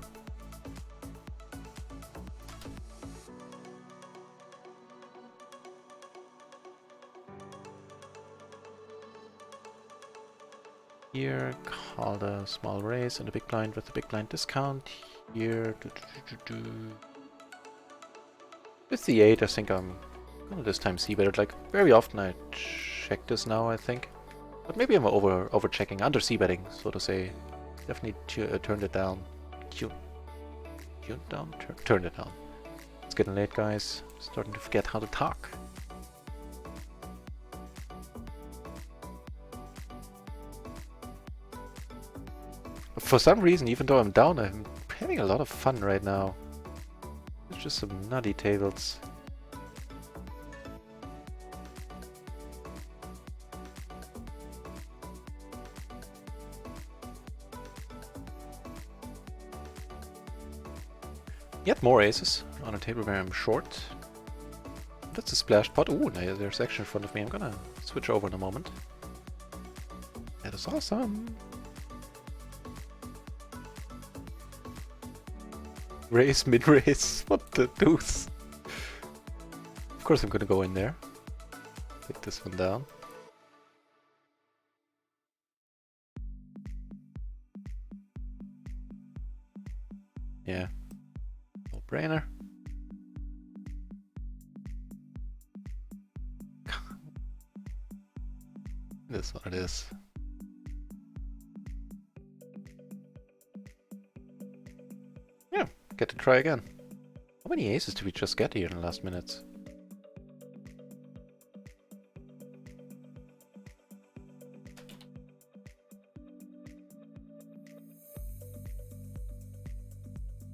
A: Here, call the small raise and the big blind with the big blind discount. Here, with the 8, I think I'm gonna this time see better. Like, very often I check this now, I think. But maybe I'm over checking, under c betting, so to say. Definitely turned it down. Tuned down? Turned it down. It's getting late, guys. Starting to forget how to talk. For some reason, even though I'm down, I'm having a lot of fun right now. It's just some nutty tables. Yet more aces on a table where I'm short. That's a splash pot. Ooh, there's action in front of me. I'm gonna switch over in a moment. That is awesome. Raise, mid-raise. What the deuce? Of course I'm gonna go in there. Take this one down. Yeah. No brainer. It is what it is. Yeah, get to try again. How many aces did we just get here in the last minutes?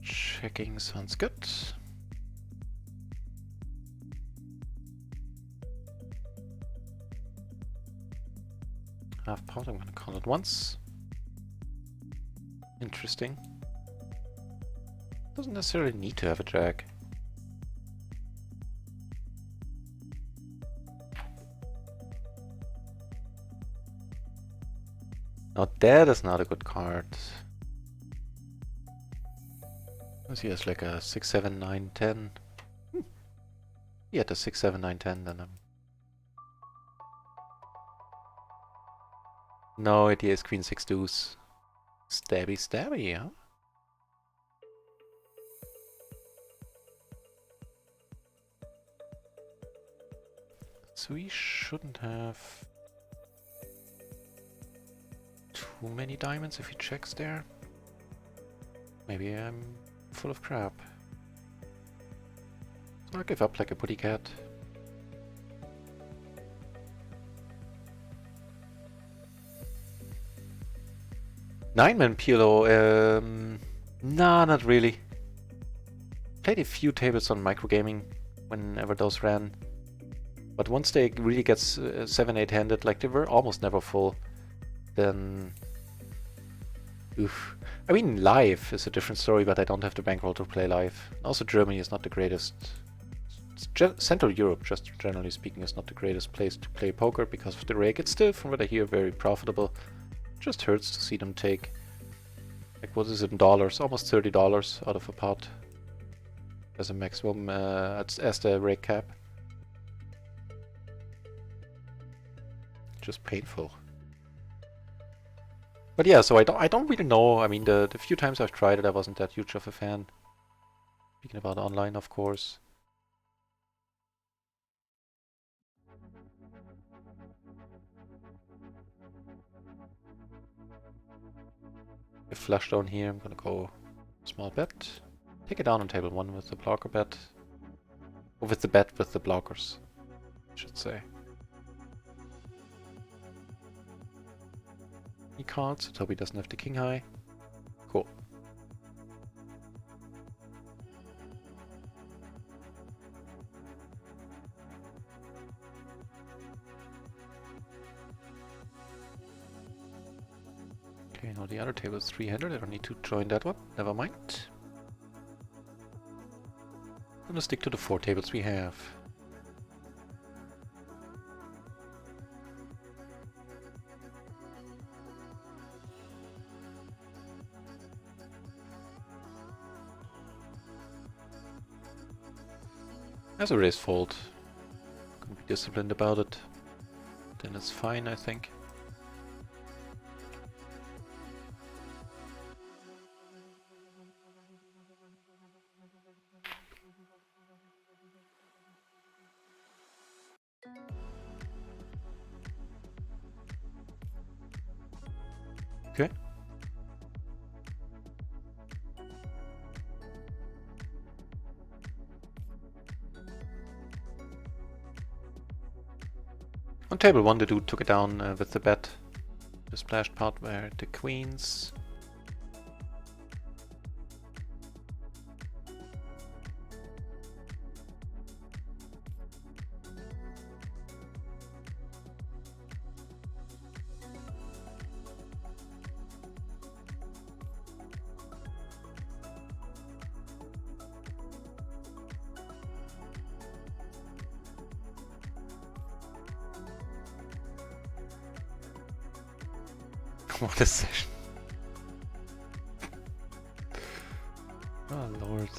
A: Checking sounds good. Half pot, I'm gonna call it once. Interesting. Doesn't necessarily need to have a jack. Now that is not a good card. Unless he has like a 6, 7, 9, 10. He had a 6, 7, 9, 10, then no, it is Queen 6 deuce. Stabby stabby, huh? So we shouldn't have too many diamonds if he checks there. Maybe I'm full of crap. So I'll give up like a putty cat. Nine-man PLO, nah, not really. Played a few tables on microgaming whenever those ran. But once they really get 7-8 handed, like they were almost never full, then... Oof. I mean, live is a different story, but I don't have the bankroll to play live. Also, Germany is not the greatest... Central Europe, just generally speaking, is not the greatest place to play poker because of the rake. It's still, from what I hear, very profitable. Just hurts to see them take, like, what is it in dollars? Almost $30 out of a pot as a maximum, as the rake cap. Just painful. But yeah, so I don't really know. I mean, the few times I've tried it, I wasn't that huge of a fan. Speaking about online, of course. If flush down here, I'm gonna go small bet. Take it down on table 1 with the blocker bet. Or with the bet with the blockers, I should say. He cards, so Toby doesn't have the king high. Cool. Okay, now the other table is 300. I don't need to join that one. Never mind. I'm gonna stick to the 4 tables we have. As a raise fold. Gonna be disciplined about it. Then it's fine, I think. Okay. On table 1, the dude took it down with the bet. The splashed pot were the queens. What a session. Oh lord.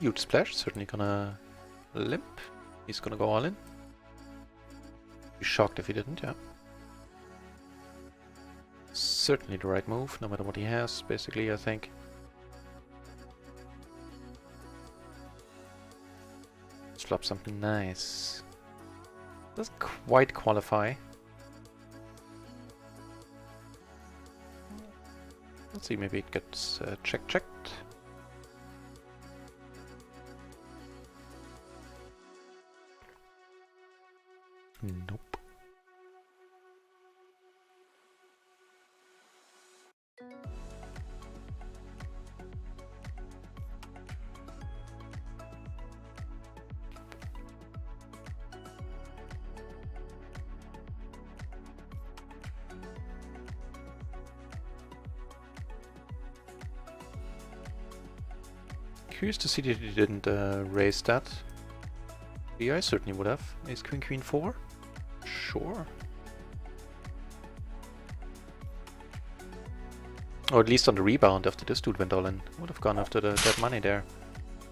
A: Huge splash, certainly gonna limp. He's gonna go all in. Be shocked if he didn't, yeah. certainly the right move, no matter what he has, basically, I think. Let's flop something nice. Doesn't quite qualify. Let's see, maybe it gets checked. Nope. Curious to see that he didn't raise that. Yeah, I certainly would have. Ace Queen Queen 4? Sure. Or at least on the rebound after this dude went all in. Would have gone after that money there.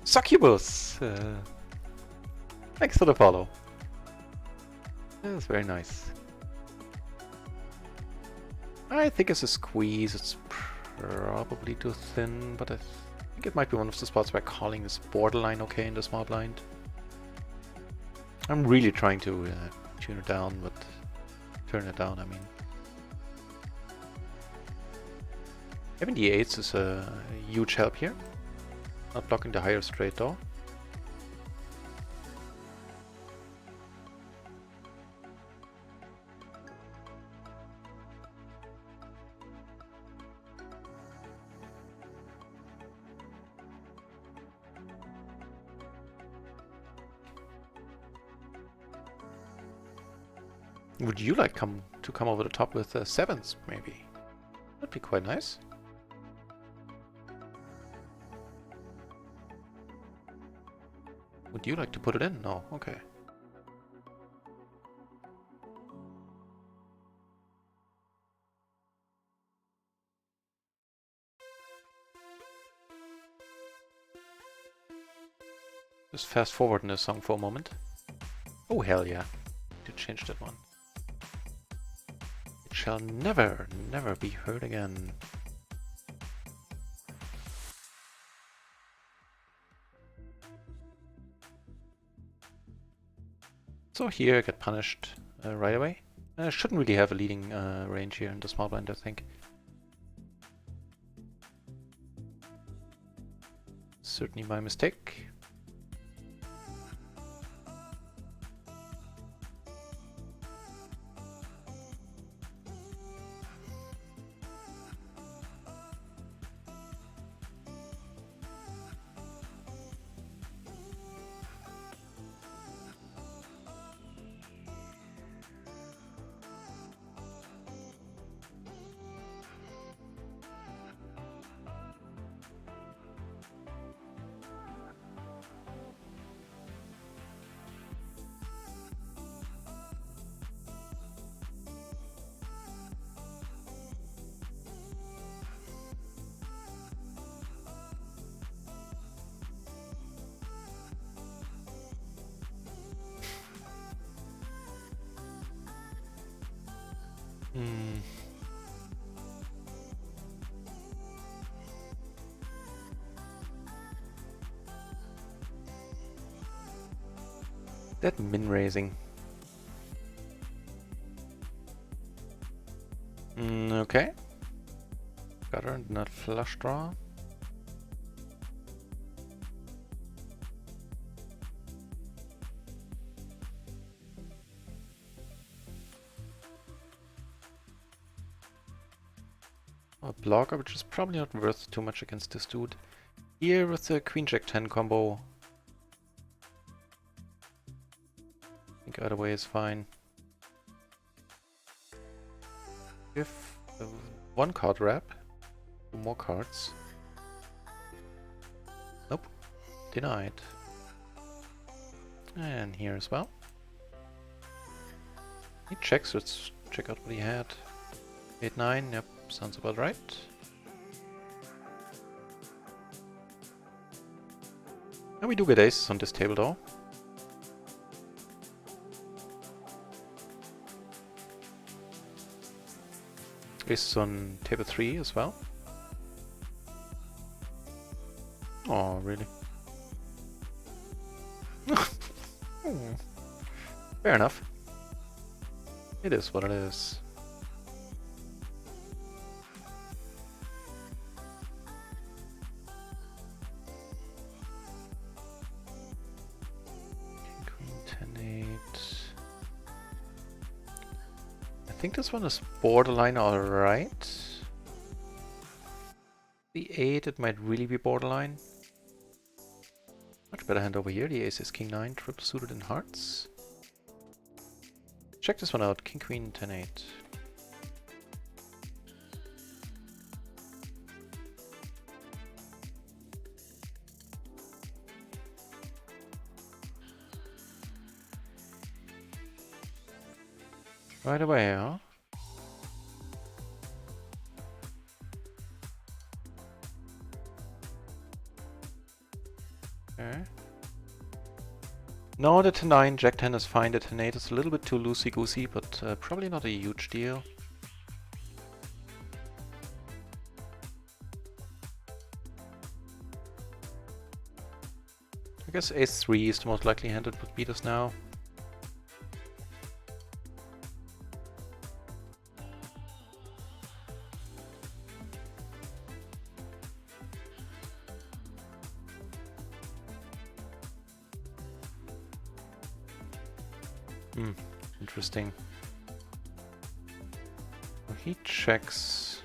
A: Succubus! Thanks for the follow. That was very nice. I think it's a squeeze. It's probably too thin, but I think it might be one of the spots where calling is borderline okay in the small blind. I'm really trying to tune it down, but turn it down, I mean. Having the 8s is a huge help here. Not blocking the higher straight though. Would you like to come over the top with 7s, maybe? That'd be quite nice. Would you like to put it in? No, okay. Just fast forward in the song for a moment. Oh hell yeah, to change that one. It shall never, never be heard again. So here I get punished right away. I shouldn't really have a leading range here in the small blind, I think. Certainly my mistake. That min raising. Okay. Gutter, not flush draw. A blocker, which is probably not worth too much against this dude. Here with the Queen Jack 10 combo. I think either way is fine. If one card wrap, 2 more cards. Nope, denied. And here as well. He checks, let's check out what he had. 8-9, yep, sounds about right. And we do get aces on this table though. Aces on table 3 as well. Oh, really? Fair enough. It is what it is. Queen 10-8. I think this one is borderline alright. The 8, it might really be borderline. Much better hand over here. The ace is king 9, triple suited in hearts. Check this one out. King queen 10-8. Right away, huh? Okay. No, the 10-9, Jack 10 is fine. The 10-8 is a little bit too loosey-goosey, but probably not a huge deal. I guess ace 3 is the most likely hand that would beat us now. Interesting. When he checks,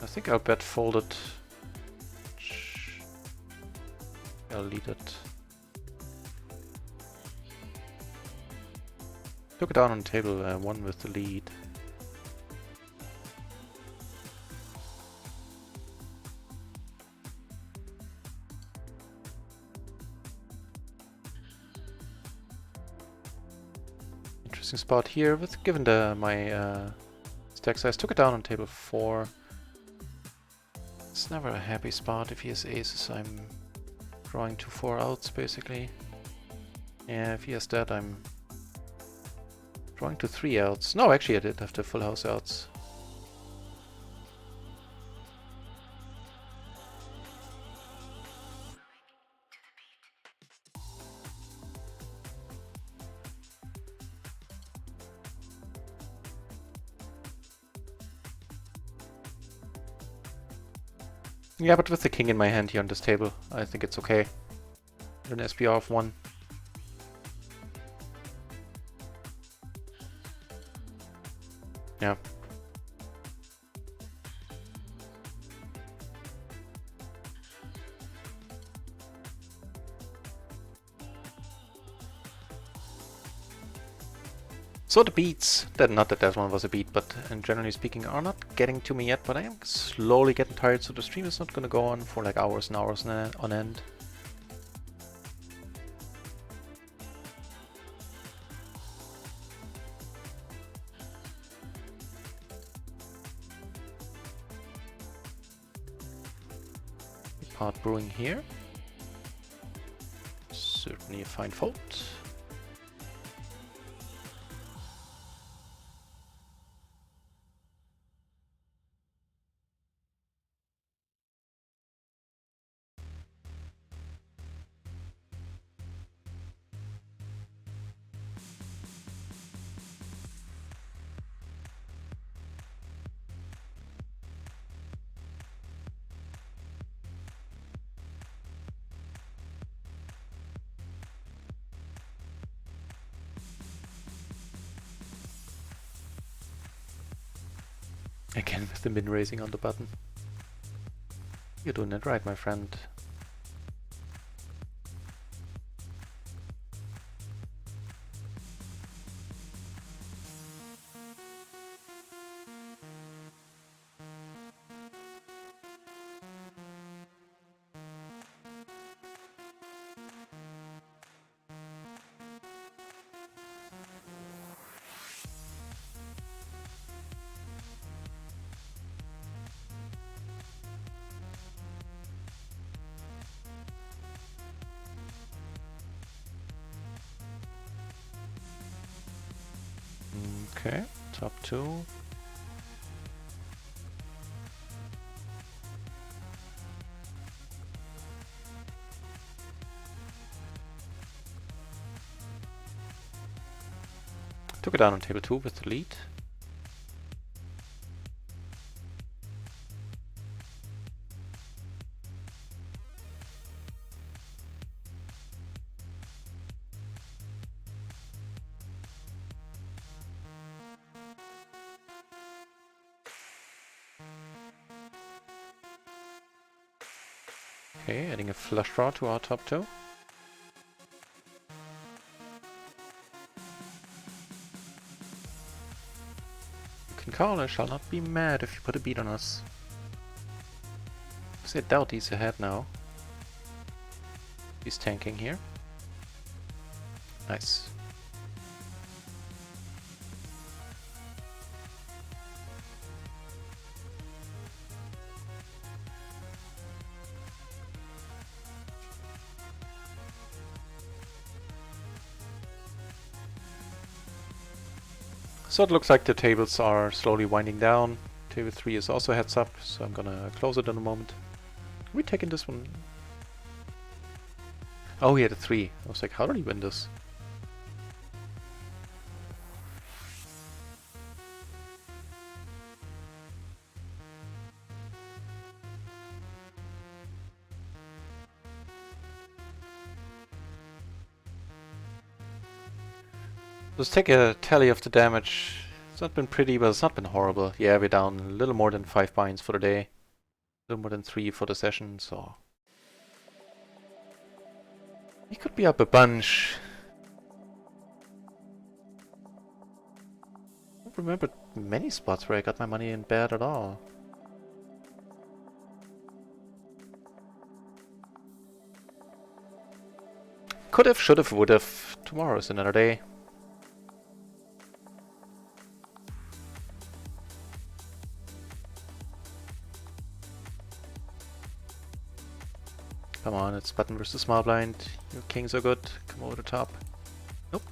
A: I think I'll bet folded. I'll lead it. Took it down on table 1 with the lead. Interesting spot here, with given my stack size. Took it down on table 4. It's never a happy spot if he has aces. I'm drawing to 4 outs basically. Yeah, if he has that, I'm drawing to 3 outs. No, actually I did have the full house outs. Yeah, but with the king in my hand here on this table, I think it's okay. An SPR of 1. Yeah. So the beats, not that one was a beat, but generally speaking, are not getting to me yet, but I am slowly getting tired, so the stream is not going to go on for like hours and hours on end. Part brewing here. Certainly a fine fold. Again with the min raising on the button. You're doing it right, my friend. Okay, top 2. Took it down on table 2 with the lead. Okay, adding a flush draw to our top 2. You can call, I shall not be mad if you put a beat on us. I doubt he's ahead now. He's tanking here. Nice. So it looks like the tables are slowly winding down. Table 3 is also heads up, so I'm gonna close it in a moment. Are we taking this one? Oh, he had a 3. I was like, how did he win this? Let's take a tally of the damage. It's not been pretty, but it's not been horrible. Yeah, we're down a little more than 5 binds for the day. A little more than 3 for the session, so... he could be up a bunch. I don't remember many spots where I got my money in bad at all. Could've, should've, would've. Tomorrow's another day. Come on, it's button versus small blind. Your kings are good. Come over the top. Nope.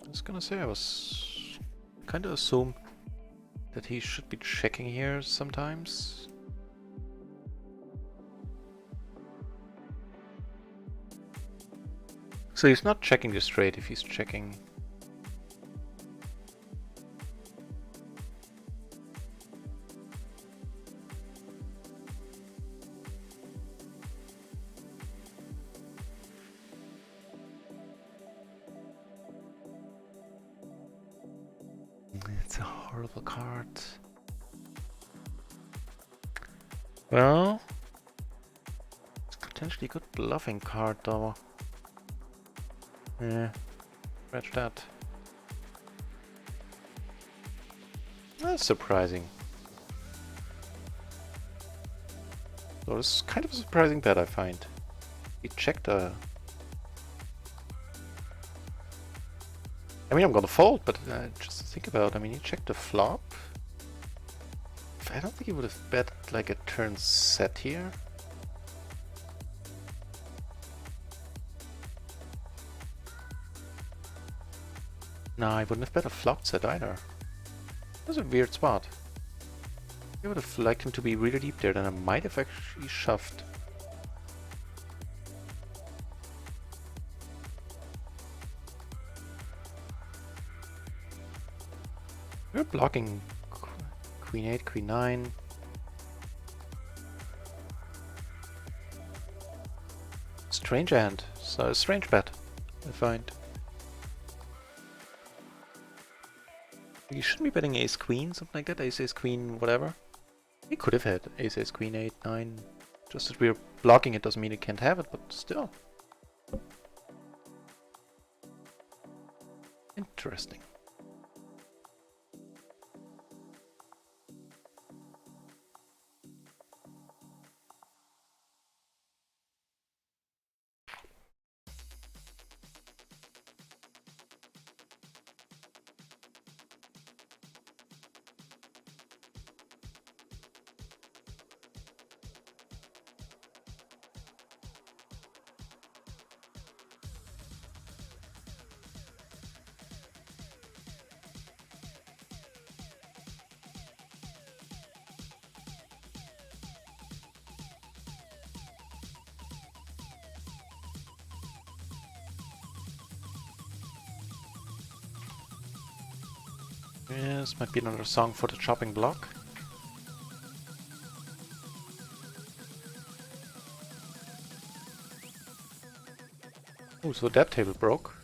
A: I was gonna say, I was kind of assume that he should be checking here sometimes. So he's not checking the straight if he's checking. It's a horrible card. Well, it's potentially a good bluffing card though. Yeah, scratch that. That's surprising. So this is kind of a surprising bet, I find. He checked a... I mean, I'm gonna fold, but just think about, I mean, he checked the flop. I don't think he would have bet like a turn set here. No, I wouldn't have bet a flop set either. That's a weird spot. I would have liked him to be really deep there, then I might have actually shoved. We're blocking Queen 8, Queen 9. Strange hand. So a strange bet, I find. You shouldn't be betting ace queen, something like that. Ace queen, whatever. He could have had ace queen 8, 9. Just that we're blocking it doesn't mean it can't have it, but still. Interesting. Yes, might be another song for the chopping block. Oh, so that table broke.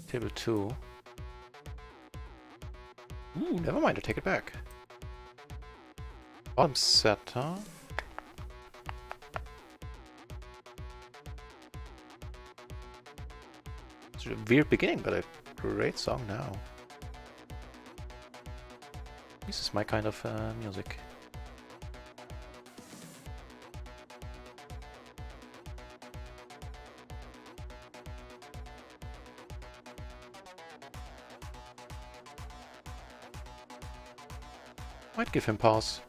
A: Table 2. Ooh, never mind, I take it back. Bottom set, huh? It's a weird beginning, but a great song now. This is my kind of music. Might give him pause.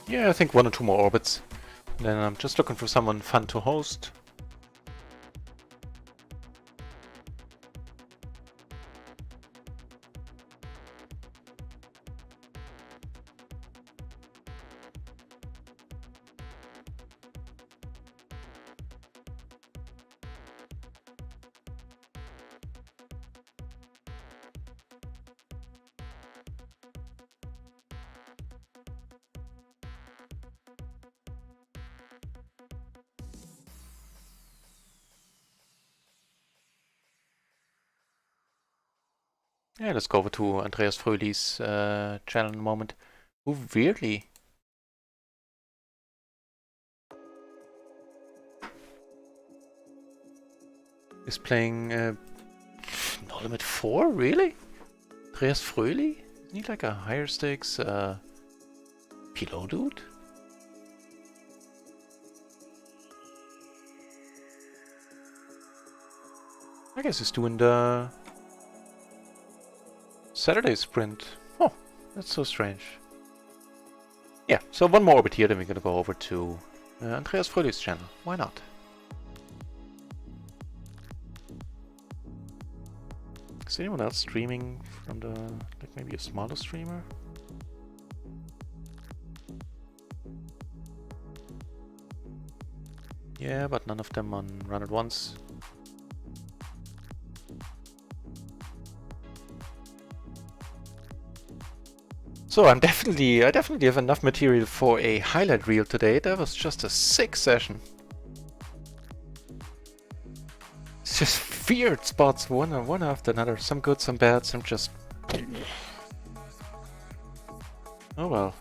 A: Yeah, I think 1 or 2 more orbits. Then I'm just looking for someone fun to host. Yeah, let's go over to Andreas Fröhli's channel in a moment. Who weirdly is playing No Limit 4? Really? Andreas Fröhli? Isn't he like a higher stakes PLO dude? I guess he's doing the Saturday sprint. Oh, that's so strange. Yeah, so 1 more orbit here, then we're gonna go over to Andreas Fröhli's channel. Why not? Is anyone else streaming from the, like maybe a smaller streamer? Yeah, but none of them on Run It Once. So I definitely have enough material for a highlight reel today. That was just a sick session. It's just weird spots, one after another. Some good, some bad, some just... Oh well.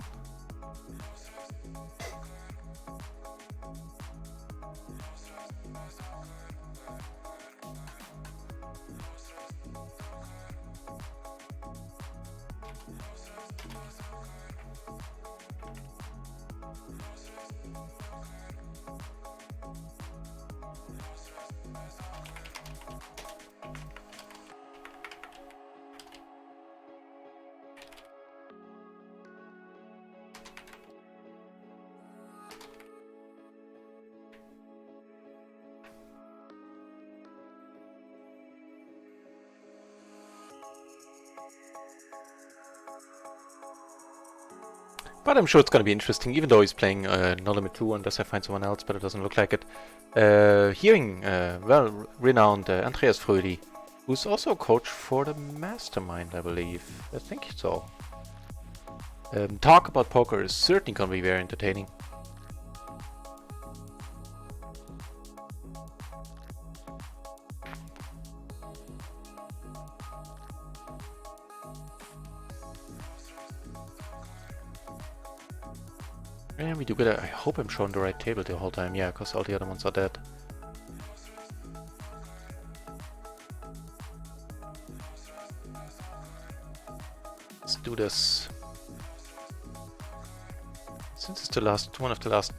A: But I'm sure it's going to be interesting, even though he's playing No Limit 2 unless I find someone else, but it doesn't look like it. Hearing well-renowned Andreas Fröhli, who's also a coach for the Mastermind, I believe. I think so. Talk about poker is certainly going to be very entertaining. And we do get I hope I'm showing the right table the whole time, yeah, because all the other ones are dead. Let's do this. Let's Since it's the last one of the last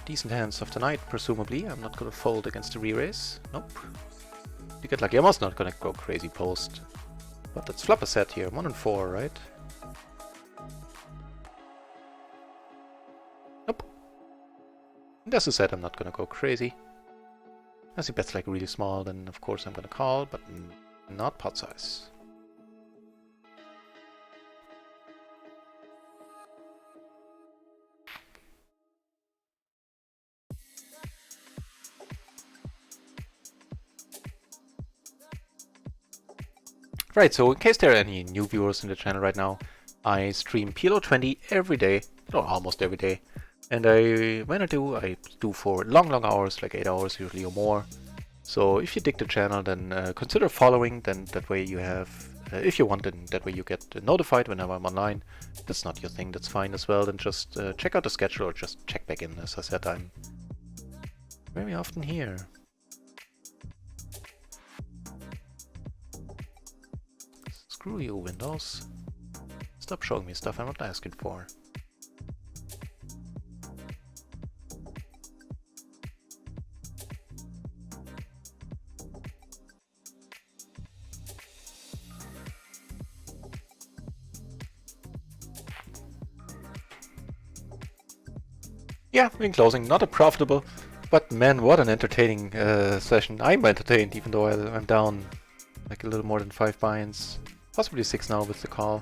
A: decent hands of the night, presumably, I'm not gonna fold against the re-raise. Nope. You get lucky. I'm also not gonna go crazy post. But let's flop a set here. 1 and 4, right? Nope. And as I said, I'm not gonna go crazy. As he bets like really small, then of course I'm gonna call, but not pot size. Right, so in case there are any new viewers in the channel right now, I stream PLO 20 every day, or almost every day. And when I do for long hours, like 8 hours usually or more. So if you dig the channel, then consider following, then that way you have, if you want, then that way you get notified whenever I'm online. If that's not your thing, that's fine as well, then just check out the schedule or just check back in. As I said, I'm very often here. Screw you, Windows. Stop showing me stuff I'm not asking for. Yeah, in closing, not a profitable, but man, what an entertaining session. I'm entertained, even though I'm down like a little more than 5 binds. Possibly 6 now with the call.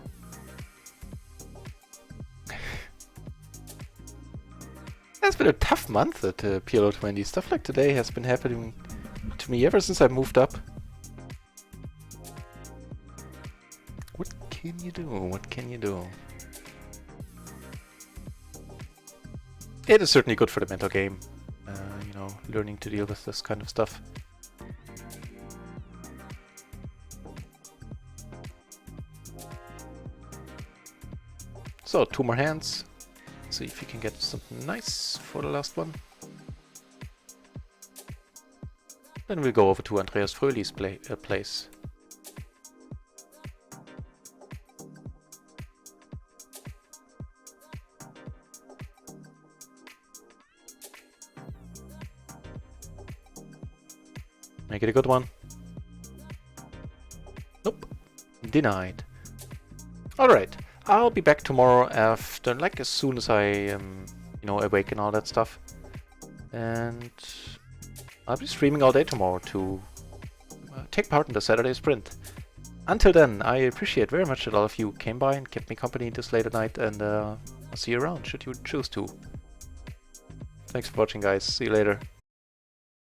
A: It's been a tough month at PLO 20. Stuff like today has been happening to me ever since I moved up. What can you do? What can you do? It is certainly good for the mental game. You know, learning to deal with this kind of stuff. So, 2 more hands. See if you can get something nice for the last one. Then we'll go over to Andreas Fröhlich's place. Make it a good one. Nope. Denied. Alright. I'll be back tomorrow after, like, as soon as I am, you know, awake and all that stuff. And I'll be streaming all day tomorrow to take part in the Saturday sprint. Until then, I appreciate very much that all of you came by and kept me company this late at night, and I'll see you around should you choose to. Thanks for watching, guys. See you later.